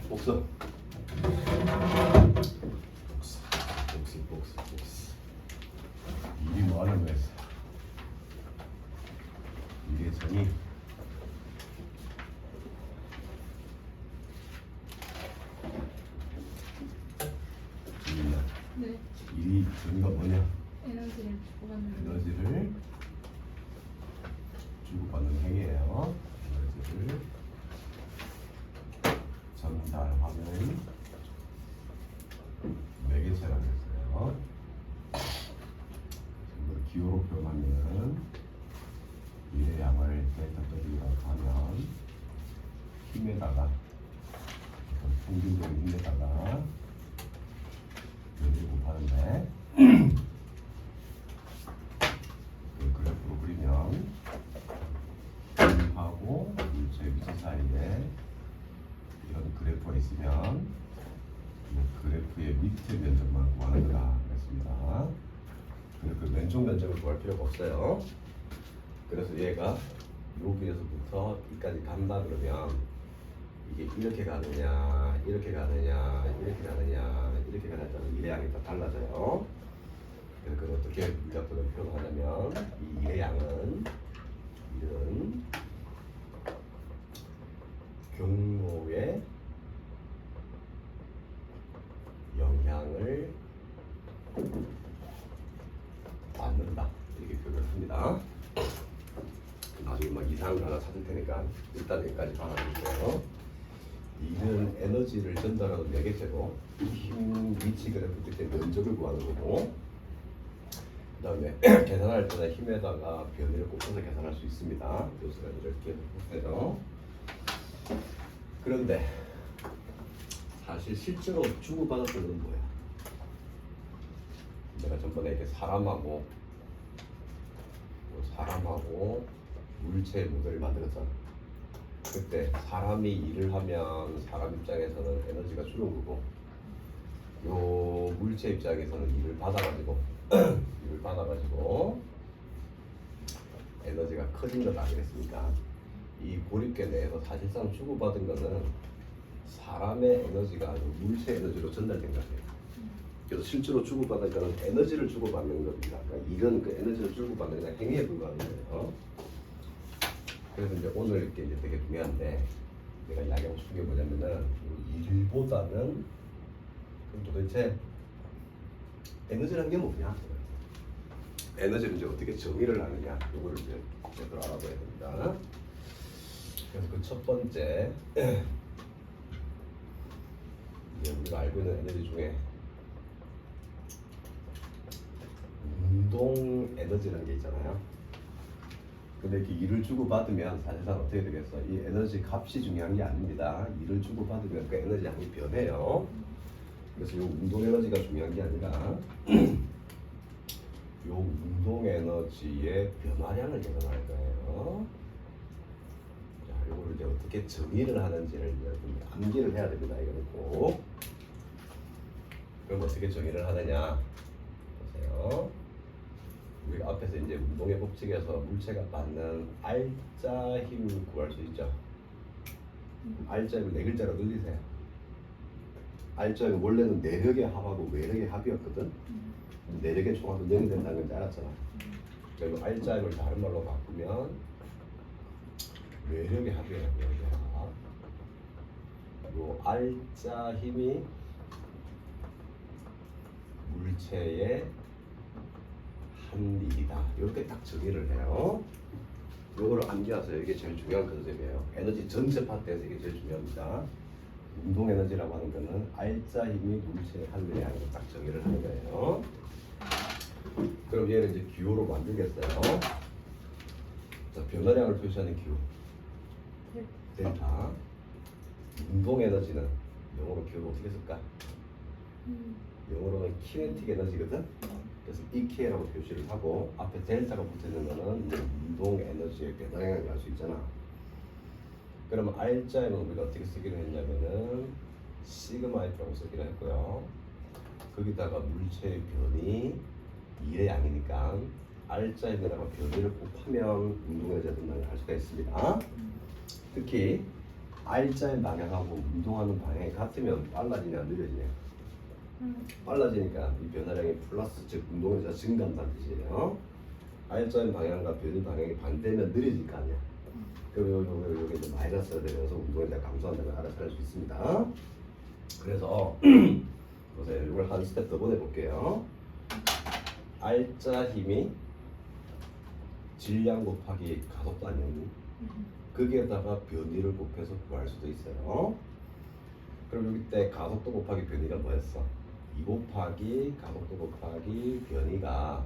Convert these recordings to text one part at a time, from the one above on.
복수. 일이 뭐 하는 거였어? 일의 정의. 일이냐? 네. 일이 정의가 뭐냐? 에너지를 주고받는 에너지를 주고받는 행위예요. 에너지를 전달하는 매개체라고 했어요. 이걸 기호로 표현하면 일의 양을 델타 W라고 하면 힘에다가 평균적인 힘에다가 여기를 곱하는데 그래프로 그리면 힘하고 물체 위치 사이에 이런 그래프가 있으면 이 그래프의 밑에 면적만 구하는 거다 그랬습니다. 그래서 그 왼쪽 면적을 구할 필요가 없어요. 그래서 얘가 여기에서부터 여기까지 간다 그러면 이게 이렇게 가느냐 이렇게 가느냐 이렇게 가느냐 이렇게 가느냐 일의 양이 다 달라져요. 그래서 그걸 어떻게 물리학적으로 표현하냐면 이 일의 양은 이런 경로의 영향을 받는다 이렇게 표현을 합니다. 나중에 막 이상한 거 하나 찾을 테니까 일단 여기까지 봐주세요. 이는 에너지를 전달하는 매개체고 힘 위치 그래프 때 면적을 구하는 거고 그 다음에 계산할 때는 힘에다가 변위를 곱해서 계산할 수 있습니다. 요소가 이렇게 보세요. 그런데 사실 실제로 주고받았던 건 뭐야? 내가 전번에 이렇게 사람하고 물체의 모델을 만들었잖아. 그때 사람이 일을 하면 사람 입장에서는 에너지가 주는 거고 요 물체 입장에서는 일을 받아가지고 에너지가 커진 거다 그랬으니까 이 고립계 내에서 사실상 주고받은 거는 사람의 에너지가 아니고 물체 에너지로 전달된 거예요. 그래서 실제로 주고받은 거는 에너지를 주고받는 겁니다. 그러니까 일은 그 에너지를 주고받는 그냥 행위에 불과한 거예요. 그래서 이제 오늘 이렇게 이제 되게 중요한데 내가 이야기하고 싶은 게 뭐냐면은 일보다는 그럼 도대체 에너지라는 게 뭐냐? 에너지를 이제 어떻게 정의를 하느냐? 이거를 이제 제대로 알아봐야 됩니다. 그래서 그 첫 번째 이제 우리가 알고 있는 에너지 중에 운동 에너지라는 게 있잖아요. 근데 이렇게 일을 주고받으면 사실상 어떻게 되겠어? 이 에너지 값이 중요한 게 아닙니다. 일을 주고받으면 그 에너지 양이 변해요. 그래서 이 운동 에너지가 중요한 게 아니라 이 운동 에너지의 변화량을 계산할 거예요. 자, 이거를 이제 어떻게 정의를 하는지를 이제 좀 암기를 해야 됩니다. 이거는 꼭. 그럼 어떻게 정의를 하느냐? 보세요. 우리가 앞에서 이제 운동의 법칙에서 물체가 받는 R자 힘을 구할 수 있죠. R자 힘을 4글자로 늘리세요. R자 힘은 원래는 내력의 합하고 외력의 합이었거든. 내력의 총합은 0이 된다는 건지 알았잖아. 그리고 R자 힘을 다른 말로 바꾸면 외력의 합이에요. 외력의 합. 요 R자 힘이 물체의 한 일이다. 이렇게 딱 정의를 해요. 요거를 암기하세요. 이게 제일 중요한 컨셉이에요. 에너지 전체 파트에서 이게 제일 중요합니다. 운동 에너지라고 하는 거는 R자 힘이 물체의 한 일이 아니고 딱 정의를 하는 거예요. 그럼 얘를 이제 기호로 만들겠어요. 자, 변화량을 표시하는 기호. 델타. 운동 에너지는 영어로 기호를 어떻게 쓸까? 영어로는 키네틱 에너지거든. 그래서 EK라고 표시를 하고 앞에 델타가 붙어있는 거는 운동 에너지의 변화량을 알 수 있잖아. 그러면 R자에는 우리가 어떻게 쓰기로 했냐면은 시그마 F라고 쓰기로 했고요. 거기다가 물체의 변이 2의 양이니까 R자에다가 변이를 곱하면 운동 에너지가 된다는 걸 알 수가 있습니다. 특히 R자의 방향하고 운동하는 방향이 같으면 빨라지냐 느려지냐? 빨라지니까 이 변화량이 플러스 즉 운동에서 증가한다는 뜻이에요. R자의 방향과 변이 방향이 반대면 느려질 거 아니야. 그리고 요게 이제 마이너스가 되면서 운동에 대한 감소한다는 걸 알아차릴 수 있습니다. 그래서 보세요. 이걸 한 스텝 더 보내볼게요. R자 힘이 질량 곱하기 가속도 아니었니? 거기에다가 변이를 곱해서 구할 수도 있어요. 그럼 여기 때 가속도 곱하기 변이가 뭐였어? 2 곱하기 가속도 곱하기 변이가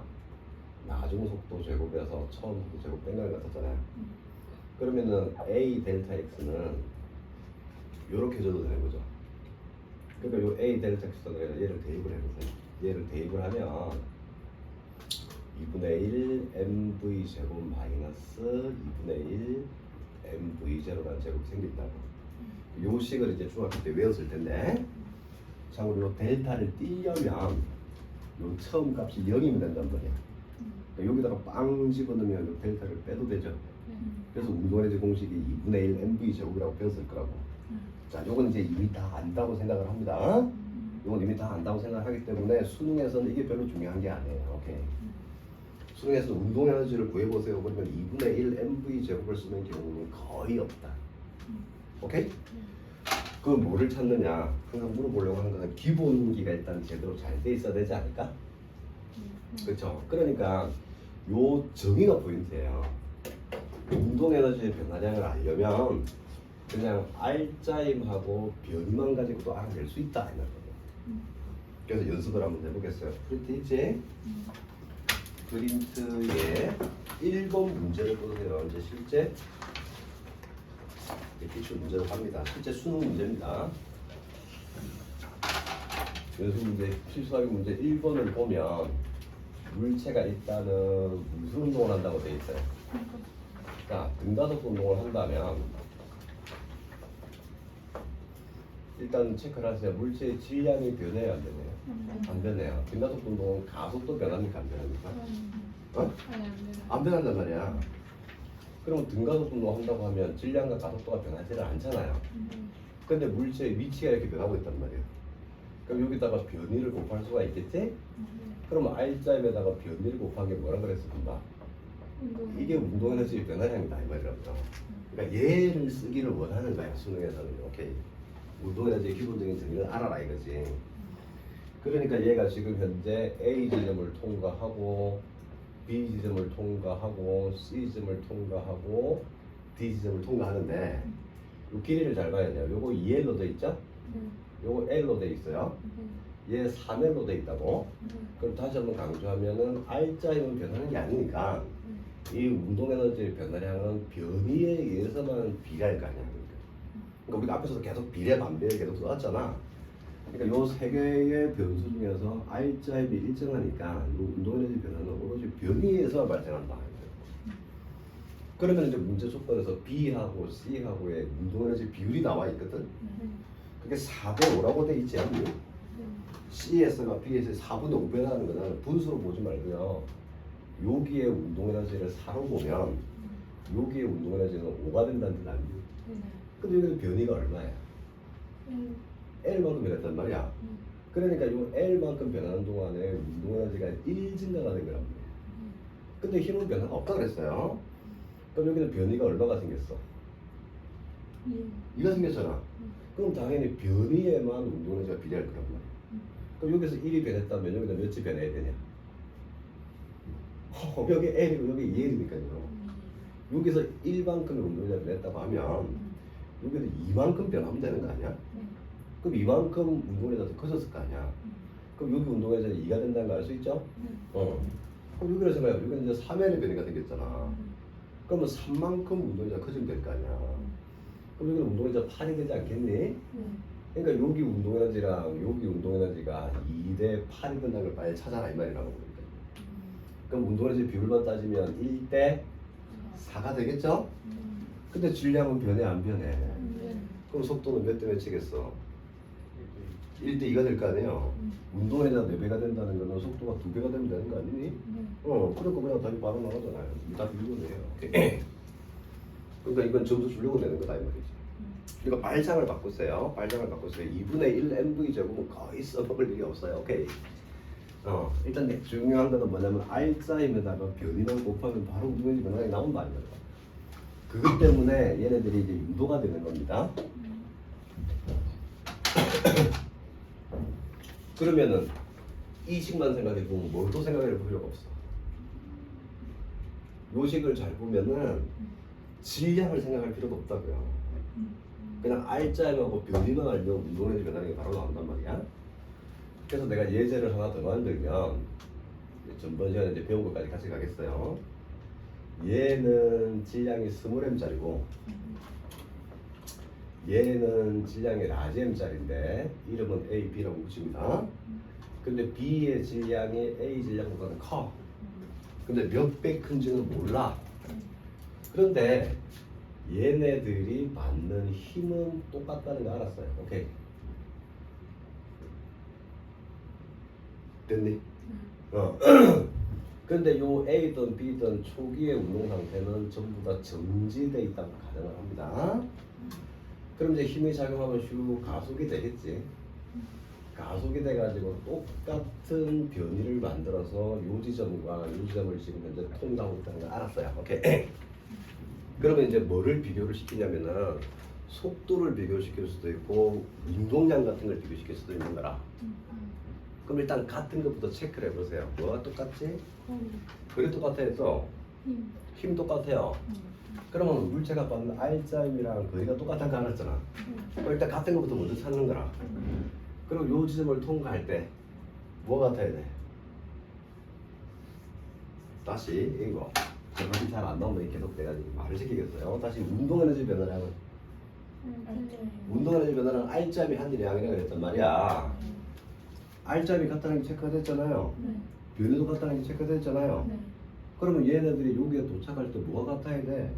나중 속도 제곱에서 처음 속도 제곱 뺀 걸 같았잖아요. 그러면은 A 델타 X는 이렇게 줘도 되는 거죠. 그러니까 요 A 델타 X는 얘를 대입을 해보세요. 얘를 대입을 하면 2분의 1 mv 제곱 마이너스 2분의 1 mv 제로라는 제곱이 생긴다고. 요 식을 이제 중학교 때 외웠을 텐데, 참고로 요 델타를 띄려면 요 처음 값이 0이면 된단 말이야. 그러니까 여기다가 빵 집어넣으면 요 델타를 빼도 되죠. 그래서 운동에너지 공식이 2분의 1 mv 제곱이라고 배웠을 거라고. 자, 요건 이제 이미 다 안다고 생각을 합니다. 요건 이미 다 안다고 생각하기 때문에 수능에서는 이게 별로 중요한 게 아니에요. 오케이. 수능에서 운동 에너지를 구해보세요. 그러면 2분의 1 mv 제곱을 쓰는 경우는 거의 없다. 오케이? 그럼 뭐를 찾느냐? 항상 물어보려고 하는 거는 기본기가 일단 제대로 잘 돼 있어야 되지 않을까? 그렇죠? 그러니까 요 정의가 포인트예요. 운동 에너지의 변화량을 알려면 그냥 R자임하고 변이만 가지고도 알아낼 수 있다 이 말이에요. 그래서 연습을 한번 해보겠어요. 프린트 있지? 프린트에 1번 문제를 보세요. 이제 실제 기출 문제로 갑니다. 실제 수능 문제입니다. 연습 문제, 필수하기 문제 1번을 보면 물체가 일단은 무슨 운동을 한다고 되어 있어요. 자, 등가속 운동을 한다면 일단 체크를 하세요. 물체의 질량이 변해요, 안 변해요? 안 변해요. 등가속 운동은 가속도 변합니까, 안 변합니까? 어? 아니 안 돼요. 안 변한단 말이야. 그럼 등가속 운동 한다고 하면 질량과 가속도가 변하지를 않잖아요. 근데 물체의 위치가 이렇게 변하고 있단 말이에요. 그럼 여기다가 변이를 곱할 수가 있겠지? 그럼 R자임에다가 변이를 곱하기 뭐라 그랬어, 금방? 이게 운동 에너지의 변화량이다 이 말이라고요. 그러니까 얘를 쓰기를 원하는 거야 수능에서는. 오케이. 운동 에너지의 기본적인 정의를 알아라 이거지. 그러니까 얘가 지금 현재 A 지점을 통과하고 B 지점을 통과하고 C 지점을 통과하고 D 지점을 통과하는데 이 길이를 잘 봐야 돼요. 요거 2L로 돼 있죠? 요거 L로 돼 있어요. 얘 3L로 돼 있다고. 그럼 다시 한번 강조하면은 R자임은 변하는 게 아니니까 이 운동 에너지의 변화량은 변이에 의해서만 비례할 거 아니야. 그러니까 우리가 앞에서도 계속 비례 반비례 계속 써왔잖아. 그러니까 요 세 개의 변수 중에서 R자임이 일정하니까 이 운동 에너지 변화는 오로지 변이에서 발생한다. 그러면 이제 문제 조건에서 B하고 C하고의 운동 에너지 비율이 나와 있거든. 그게 4대 5라고 돼 있지 않니? C에서가 B에서 4분의 5배라는 거는 분수로 보지 말고요. 여기에 운동 에너지를 4로 보면 여기에 운동 에너지는 5가 된다는 뜻 아니에요? 근데 여기는 변이가 얼마야? L만큼 변했단 말이야. 그러니까 이 L만큼 변하는 동안에 운동 에너지가 1 증가가 된 거란 말이야. 근데 힘은 변화가 없다 그랬어요. 그럼 여기는 변이가 얼마가 생겼어? 2가 생겼잖아. 그럼 당연히 변이에만 운동 에너지가 비례할 거란 말이야. 그럼 여기서 1이 변했다면 여기다 몇이 변해야 되냐? 여기 L이고 여기 2L이니까요. 여기서 1만큼의 운동 에너지가 변했다고 하면 여기도 2만큼 변하면 되는 거 아니야? 그럼 이만큼 운동 에너지가 더 커졌을 거 아니야? 그럼 여기 운동 에너지가 2가 된다는 거 알 수 있죠? 그럼 여기를 생각해. 여기는 이제 3L의 변이가 생겼잖아. 그러면 3만큼 운동 에너지가 커지면 될 거 아니야? 그럼 여기는 운동 에너지가 8이 되지 않겠니? 그러니까 여기 운동 에너지랑 여기 운동 에너지가 2대 8이 된다는 걸 빨리 찾아라 이 말이라고 그러니까. 그럼 운동 에너지 비율만 따지면 1대 4가 되겠죠? 근데 질량은 변해 안 변해? 그럼 속도는 몇 대 몇이겠어? 1대 2가 될 거 아니에요? 운동 에너지가 4배가 된다는 거는 속도가 2배가 되면 되는 거 아니니? 그러니까 그냥 답이 바로 나가잖아요. 이 답이 이거네요. 그러니까 이건 점수 주려고 내는 거다 이 말이지. 이거 빨장을 바꿨어요. 빨장을 바꿨어요. 2분의 1 mv 제곱은 거의 써먹을 일이 없어요. 오케이. 일단 중요한 거는 뭐냐면 R자임에다가 변이만 곱하면 바로 운동의 변화가 나온다 이거예요. 그것 때문에 얘네들이 이제 유도가 되는 겁니다. 그러면은 이 식만 생각해 보면 뭘도 생각해 볼 필요가 없어. 요 식을 잘 보면은 질량을 생각할 필요가 없다고요. 그냥 R자임하고 변이만 알면 운동의 변화가 바로 나온단 말이야. 그래서 내가 예제를 하나 더 만들면 전번 시간에 이제 배운 것까지 같이 가겠어요. 얘는 질량이 20m짜리고 얘는 질량이 라지 m짜리인데 이름은 A, B라고 붙입니다. 근데 B의 질량이 A 질량보다는 커. 근데 몇 배 큰지는 몰라. 그런데 얘네들이 받는 힘은 똑같다는 거 알았어요. 오케이. 됐니? 근데 요 A든 B든 초기의 운동 상태는 전부 다 정지돼 있다고 가정을 합니다. 그럼 이제 힘이 작용하면 슉 가속이 되겠지. 가속이 돼가지고 똑같은 변이를 만들어서 요 지점과 요 지점을 지금 현재 통과하고 있다는 걸 알았어요. 오케이. 그러면 이제 뭐를 비교를 시키냐면은 속도를 비교시킬 수도 있고 운동량 같은 걸 비교시킬 수도 있는 거라. 그럼 일단 같은 것부터 체크를 해보세요. 뭐가 똑같지? 그래 똑같아요. 또 힘 똑같아요. 그러면 물체가 받는 R자임이랑 거리가 똑같다는 거 알았잖아. 그럼 일단 같은 것부터 먼저 찾는 거라. 그리고 요 지점을 통과할 때 뭐 같아야 돼? 다시 이거 답이 잘 안 나오면 계속 내가 말을 시키겠어요. 다시 운동에너지 변화량은 운동에너지 변화량은 R자임이 한 일의 양이라고 그랬단 말이야. R자임이 같다는 게 체크가 됐잖아요. 변이도 같다는 게 체크가 됐잖아요. 그러면 얘네들이 여기에 도착할 때 뭐가 같아야 돼?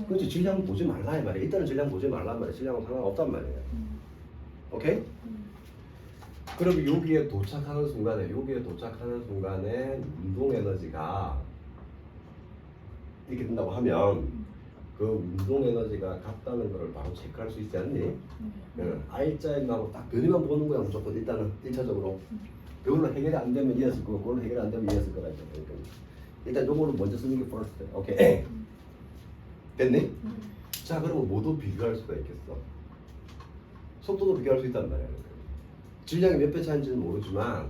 그렇지, 질량 보지 말라 이 말이야. 일단은 질량 보지 말란 말이야. 질량은 상관없단 말이에요. 오케이? 그럼 여기에 도착하는 순간에 운동 에너지가 이렇게 된다고 하면 그 운동 에너지가 같다는 거를 바로 체크할 수 있지 않니? R자임하고 딱 변이만 보는 거야 무조건. 일단은 1차적으로 그걸로 해결이 안 되면 이해했을 거고 그걸로 해결이 안 되면 이해했을 거다. 그러니까 일단 요거를 먼저 쓰는 게 first. 오케이. 됐니? 자, 그러면 뭐도 비교할 수가 있겠어? 속도도 비교할 수 있단 말이야. 질량이 몇 배 차인지는 모르지만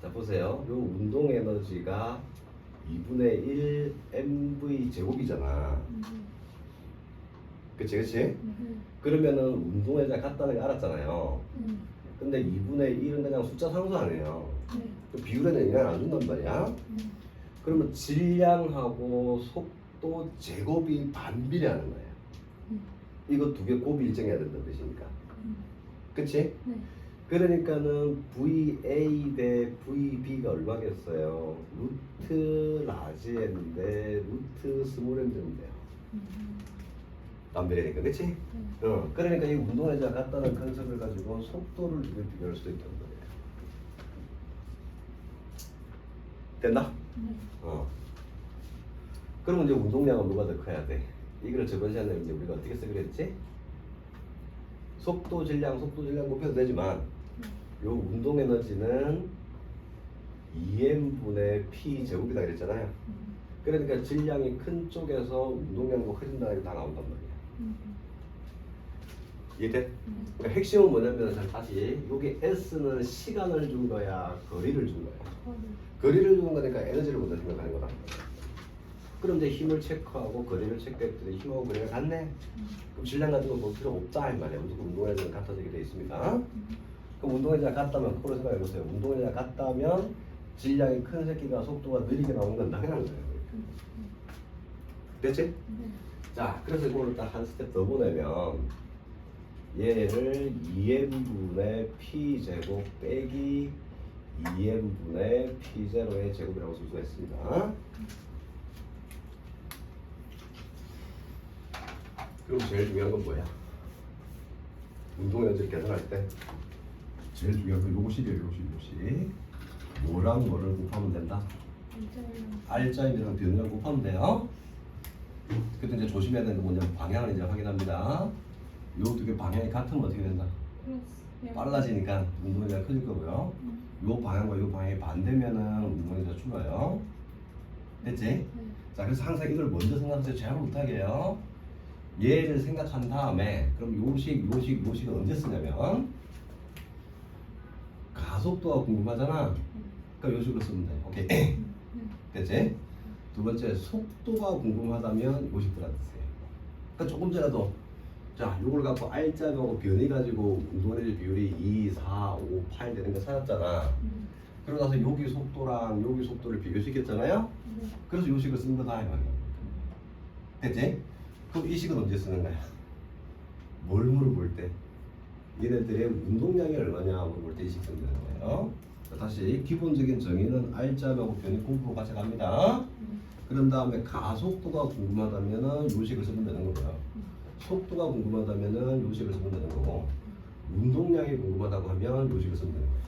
자 보세요. 요 운동 에너지가 2분의 1 mv 제곱이잖아. 그치? 그러면은 운동 에너지가 같다는 거 알았잖아요. 근데 2분의 1은 그냥 숫자 상수 아니에요. 그 비율에는 영향 안 준단 말이야. 그러면 질량하고 속도 제곱이 반비례하는 거예요. 이거 두 개 곱이 일정해야 된다는 뜻이니까. 그치? 그러니까는 VA 대 VB가 얼마겠어요? 루트 라지 M인데 루트 스몰 M 되는데요. 반비례니까, 그치? 그러니까 이 운동에너지가 같다는 컨셉을 가지고 속도를 두 개 비교할 수도 있다는 거예요. 됐나? 그러면 이제 운동량은 누가 더 커야 돼? 이걸 저번 시간에 이제 우리가 어떻게 쓰기로 했지? 속도 질량 곱해도 되지만 요 운동 에너지는 2m분의 p 제곱이다 그랬잖아요. 그러니까 질량이 큰 쪽에서 운동량도 커진다는 게 다 나온단 말이야. 이해돼? 그러니까 핵심은 뭐냐면 다시 여기 S는 시간을 준 거야, 거리를 준 거야. 거리를 주는 거니까 에너지를 먼저 생각하는 거다. 그럼 이제 힘을 체크하고 거리를 체크했더니 힘하고 거리가 같네. 그럼 질량 같은 거 볼 필요 없다 이 말이야. 무조건 운동에너지는 같아지게 돼 있습니다. 그럼 운동에너지가 같다면 그걸 생각해 보세요. 운동에너지가 같다면 질량이 큰 새끼가 속도가 느리게 나오는 건 당연한 거예요. 됐지? 자, 그래서 이거를 딱 한 스텝 더 보내면 얘를 2m분의 p 제곱 빼기 2m분의 p0의 제곱이라고 쓸 수가 있습니다. 그럼 제일 중요한 건 뭐야? 운동 에너지를 계산할 때 제일 중요한 건 요것이래요. 요것이 뭐랑 뭐를 곱하면 된다? R자임이랑 변이랑 곱하면 돼요. 그때 이제 조심해야 되는 건 뭐냐면 방향을 이제 확인합니다. 요 두 개 방향이 같으면 어떻게 된다? 플러스. 빨라지니까 운동에너지가 커질 거고요. 요 방향과 요 방향이 반대면은 운동에너지가 줄어요. 됐지? 네. 자, 그래서 항상 이걸 먼저 생각하세요. 잘못 못하게 해요. 얘를 생각한 다음에 그럼 요식은 언제 쓰냐면 가속도가 궁금하잖아. 그러니까 요식으로 쓰면 돼. 오케이. 됐지? 두 번째, 속도가 궁금하다면 요식 들어가 주세요. 그러니까 조금 전에도 자, 요걸 갖고 R자하고 변이 가지고 운동에너지 비율이 2, 4, 5, 8 되는 거 찾았잖아. 그러고 나서 여기 속도랑 여기 속도를 비교시켰잖아요. 네. 그래서 요식을 쓴 거다 이 말이야. 됐지? 그럼 이 식은 언제 쓰는 거야? 뭘 물어볼 때? 얘네들의 운동량이 얼마냐 물어볼 때 이 식 쓰면 되는 거예요. 자, 다시 기본적인 정의는 R자하고 변이 공부로 가져갑니다. 그런 다음에 가속도가 궁금하다면은 요식을 쓰면 되는 거고요. 속도가 궁금하다면은 요식을 쓰면 되는 거고, 운동량이 궁금하다고 하면 요식을 쓰면 되는 거예요.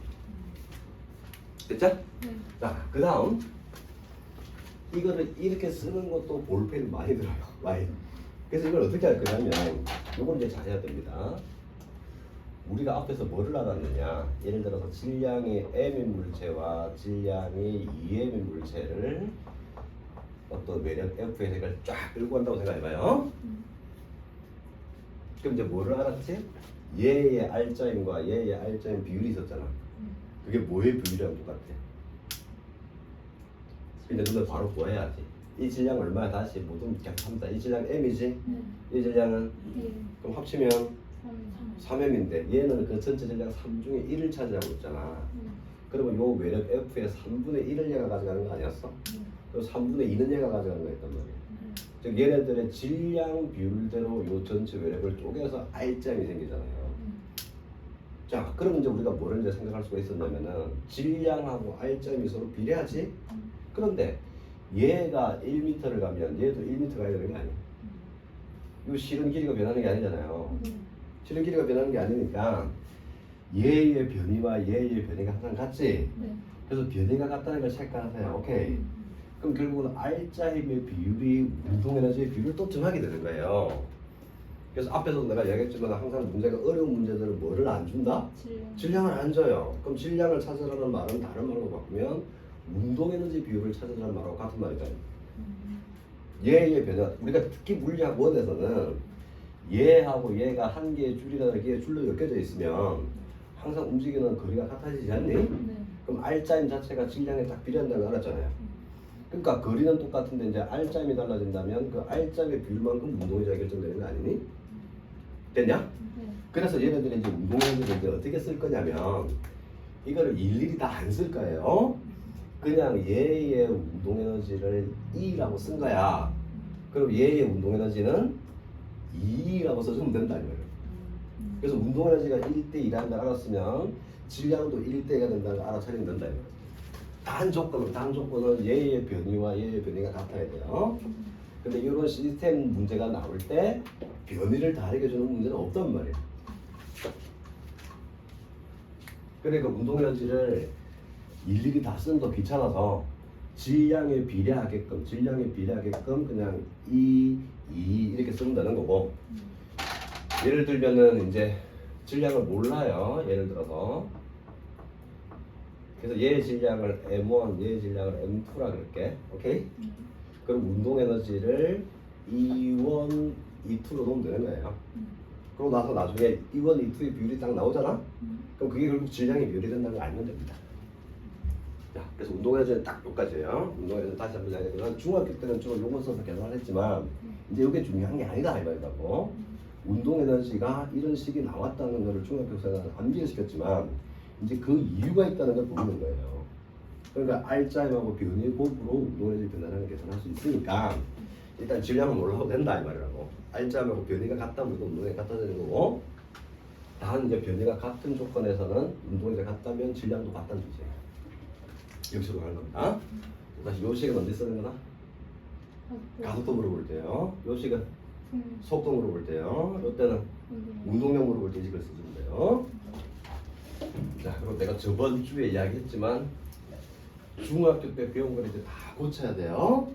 됐죠? 네. 자, 그 다음 이거를 이렇게 쓰는 것도 볼펜이 많이 들어요. 많이. 그래서 이걸 어떻게 할 거냐면 요걸 이제 잘 해야 됩니다. 우리가 앞에서 뭐를 알았느냐, 예를 들어서 질량이 M인 물체와 질량이 2M인 물체를 어떤 매력 F의 색을 쫙 끌고 간다고 생각해봐요. 그럼 이제 뭐를 알았지? 얘의 R자임과 얘의 R자임 비율이 있었잖아. 그게 뭐의 비율이랑 똑같아? 근데 너는 바로 구해야지. 이 질량 얼마야? 다시 모두 겹합니다. 이 질량 M이지? 네. 이 질량은? 예. 그럼 합치면 3. 3M인데 얘는 그 전체 질량 3 중에 1을 차지하고 있잖아. 그러면 요 외력 F의 3분의 1을 얘가 가져가는 거 아니었어? 그리고 3분의 2는 얘가 가져가는 거였단 말이야. 즉 얘네들의 질량 비율대로 요 전체 외력을 쪼개서 R점이 생기잖아요. 자, 그럼 이제 우리가 뭐를 이제 생각할 수가 있었냐면은 질량하고 R점이 서로 비례하지? 그런데 얘가 1m를 가면 얘도 1m 가야 되는 게 아니야. 이 실은 길이가 변하는 게 아니잖아요. 실은 길이가 변하는 게 아니니까 얘의 변이와 얘의 변이가 항상 같지? 네. 그래서 변이가 같다는 걸 체크하세요. 오케이. 그럼 결국은 R자임의 비율이 운동에너지의 비율을 또 정하게 되는 거예요. 그래서 앞에서도 내가 이야기했지만 항상 문제가 어려운 문제들은 뭐를 안 준다? 질량을 안 줘요. 그럼 질량을 찾으라는 말은 다른 말로 바꾸면 운동에너지 비율을 찾으라는 말하고 같은 말이다. 얘의 변화, 우리가 특히 물리학 원에서는 얘하고 얘가 한 개의 줄이나 개의 줄로 엮여져 있으면 항상 움직이는 거리가 같아지지 않니? 네. 그럼 R자임 자체가 질량에 딱 비례한다는 걸 알았잖아요. 그러니까 거리는 똑같은데 이제 R자임이 달라진다면 그 R자임의 비율만큼 운동에너지가 결정되는 거 아니니? 됐냐? 네. 그래서 얘네들이 이제 운동에너지를 이제 어떻게 쓸 거냐면 이거를 일일이 다 안 쓸 거예요. 그냥 얘의 운동에너지를 E라고 쓴 거야. 그럼 얘의 운동에너지는 2라고 써주면 된다 이거예요. 그래서 운동에너지가 1대 2라는 걸 알았으면 질량도 1대 2가 된다는 걸 알아차리면 된다 이거예요. 단 조건은 얘의 변이와 얘의 변이가 같아야 돼요. 근데 이런 시스템 문제가 나올 때 변이를 다르게 주는 문제는 없단 말이에요. 그러니까 운동에너지를 일일이 다 쓰는 거 귀찮아서 질량에 비례하게끔 그냥 2 이렇게 쓰면 되는 거고, 예를 들면은 이제 질량을 몰라요. 예를 들어서 그래서 얘의 질량을 M1, 얘의 질량을 M2라 그럴게. 오케이? 그럼 운동에너지를 E1, E2로 놓으면 되는 거예요. 그러고 나서 나중에 E1, E2의 비율이 딱 나오잖아? 그럼 그게 결국 질량의 비율이 된다는 걸 알면 됩니다. 자, 그래서 운동에너지는 딱 여기까지예요. 운동에너지는 다시 한번 이야기하면 중학교 때는 주로 요거 써서 계산을 했지만 이제 이게 중요한 게 아니다 이 말이라고. 운동에너지가 이런 식이 나왔다는 것을 중학교에서는 암기시켰지만 이제 그 이유가 있다는 걸 모르는 거예요. 그러니까 R자임하고 변이 곱으로 운동에너지 변화량을 계산할 수 있으니까 일단 질량은 몰라도 된다 이 말이라고. R자임하고 변이가 같다면 우리도 운동에 같아지는 거고, 단 이제 변이가 같은 조건에서는 운동에너지가 같다면 질량도 같다는 뜻이에요. 여기서 하는 겁니다. 다시 요 식은 언제 쓰는 거나? 가속도 물어볼 때요. 요 식은 속도 물어볼 때요. 요 때는 운동량 물어볼 때 이 식을 쓰시면 돼요. 자, 그리고 내가 저번 주에 이야기했지만 중학교 때 배운 걸 이제 다 고쳐야 돼요.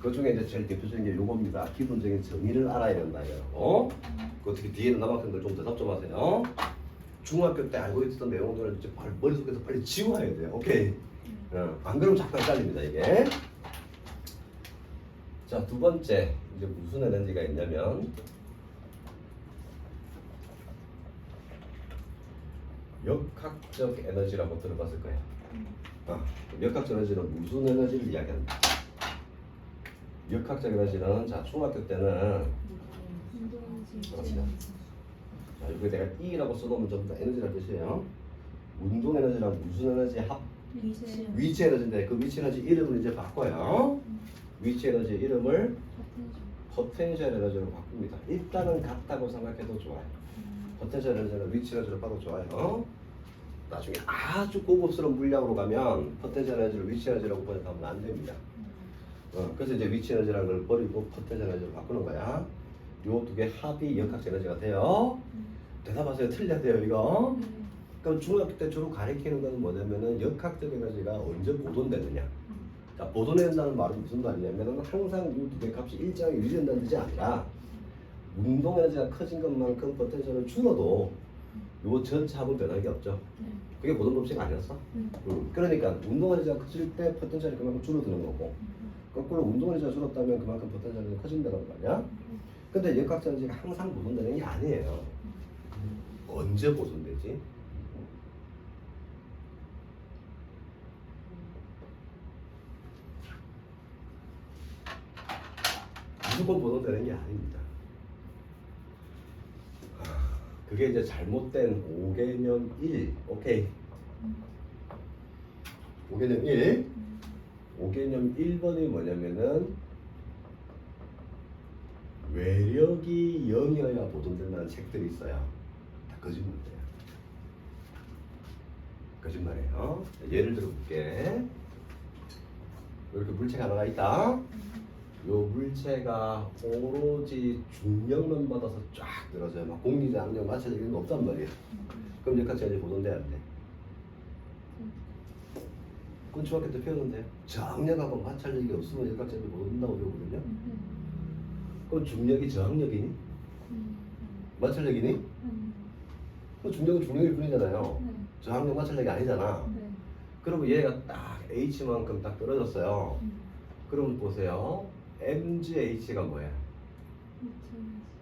그 중에 이제 제일 대표적인 게 요겁니다. 기본적인 정의를 알아야 된다 이거. 그 어떻게 뒤에는 남학생들 좀 대답 좀 하세요. 중학교 때 알고 있었던 내용들을 이제 머릿속에서 빨리 지워야 돼요. 오케이. 안 그러면 자꾸 헷갈립니다 이게. 자, 두 번째 이제 무슨 에너지가 있냐면 역학적 에너지라고 들어봤을 거예요. 역학적 에너지는 무슨 에너지를 이야기합니다. 역학적 에너지는 자 중학교 때는 자 여기 내가 E라고 써놓으면 전부 다 에너지라는 뜻이에요. 운동 에너지랑 무슨 에너지 합 위치 에너지인데 그 위치 에너지 이름을 이제 바꿔요. 위치 에너지 이름을 포텐셜 에너지로 바꿉니다. 일단은 같다고 생각해도 좋아요. 포텐셜 에너지는 위치 에너지로 봐도 좋아요. 나중에 아주 고급스러운 물량으로 가면 포텐셜 에너지를 위치 에너지라고 번역하면 안 됩니다. 그래서 이제 위치 에너지라는 걸 버리고 포텐셜 에너지로 바꾸는 거야. 요 두 개 합이 역학적 에너지가 돼요. 대답하세요. 틀려야 돼요 이거. 그럼 중학교 때 주로 가리키는 건 뭐냐면은 역학적 에너지가 언제 보존되느냐. 자, 보존된다는 말은 무슨 말이냐면은 항상 이 두 개 값이 일정하게 유지된다는 뜻이 아니라 운동 에너지가 커진 것만큼 포텐셜을 줄어도 요 전체 합은 변한 게 없죠. 그게 보존 법칙 아니었어? 그러니까 운동 에너지가 커질 때 포텐셜이 그만큼 줄어드는 거고 거꾸로 운동 에너지가 줄었다면 그만큼 포텐셜이 커진다는 거 아니야? 근데 역학적 에너지가 항상 보존되는 게 아니에요. 언제 보존되지? 무조건 보존되는 게 아닙니다. 그게 이제 잘못된 5개념 1. 오케이. 5개념 1. 5개념 1번이 뭐냐면은 외력이 0이어야 보존된다는 책들이 있어요. 다 거짓말이에요. 거짓말이에요. 예를 들어 볼게. 이렇게 물체가 하나가 있다. 요 물체가 오로지 중력만 받아서 쫙 늘어져요. 막 공기자 압력 마찰 이런 거 없단 말이에요. 그럼 역학적 에너지 보존돼야 안 돼? 그건 중학교 때 배웠는데 저항력하고 마찰력이 없으면 역학적 에너지 보존된다고 배우거든요. 그럼 중력이 저항력이니? 마찰력이니? 그럼 중력은 중력일 뿐이잖아요. 저항력 마찰력이 아니잖아. 그러면 얘가 딱 H만큼 딱 떨어졌어요. 그럼 보세요. MGH가 뭐야?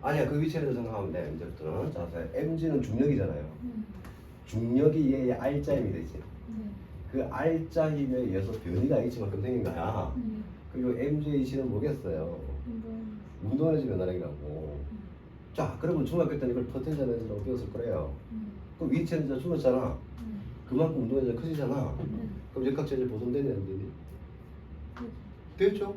아니야, 그 위치에서 생각하면 돼. 이제부터는. 자, MG는 중력이잖아요. 중력이 얘의 R자임이 되지. 그 R자 힘에 의해서 변이가 H만큼 생긴 거야. 그리고 MGH는 뭐겠어요? 운동 에너지 변화량이라고. 자, 그러면 중학교 때는 이걸 포텐셜 에너지라고 배웠을 거래요. 그럼 위치 에너지가 줄었잖아. 그만큼 운동 에너지가 커지잖아. 그럼 역학적 에너지 보존되냐 안 되니? 됐죠?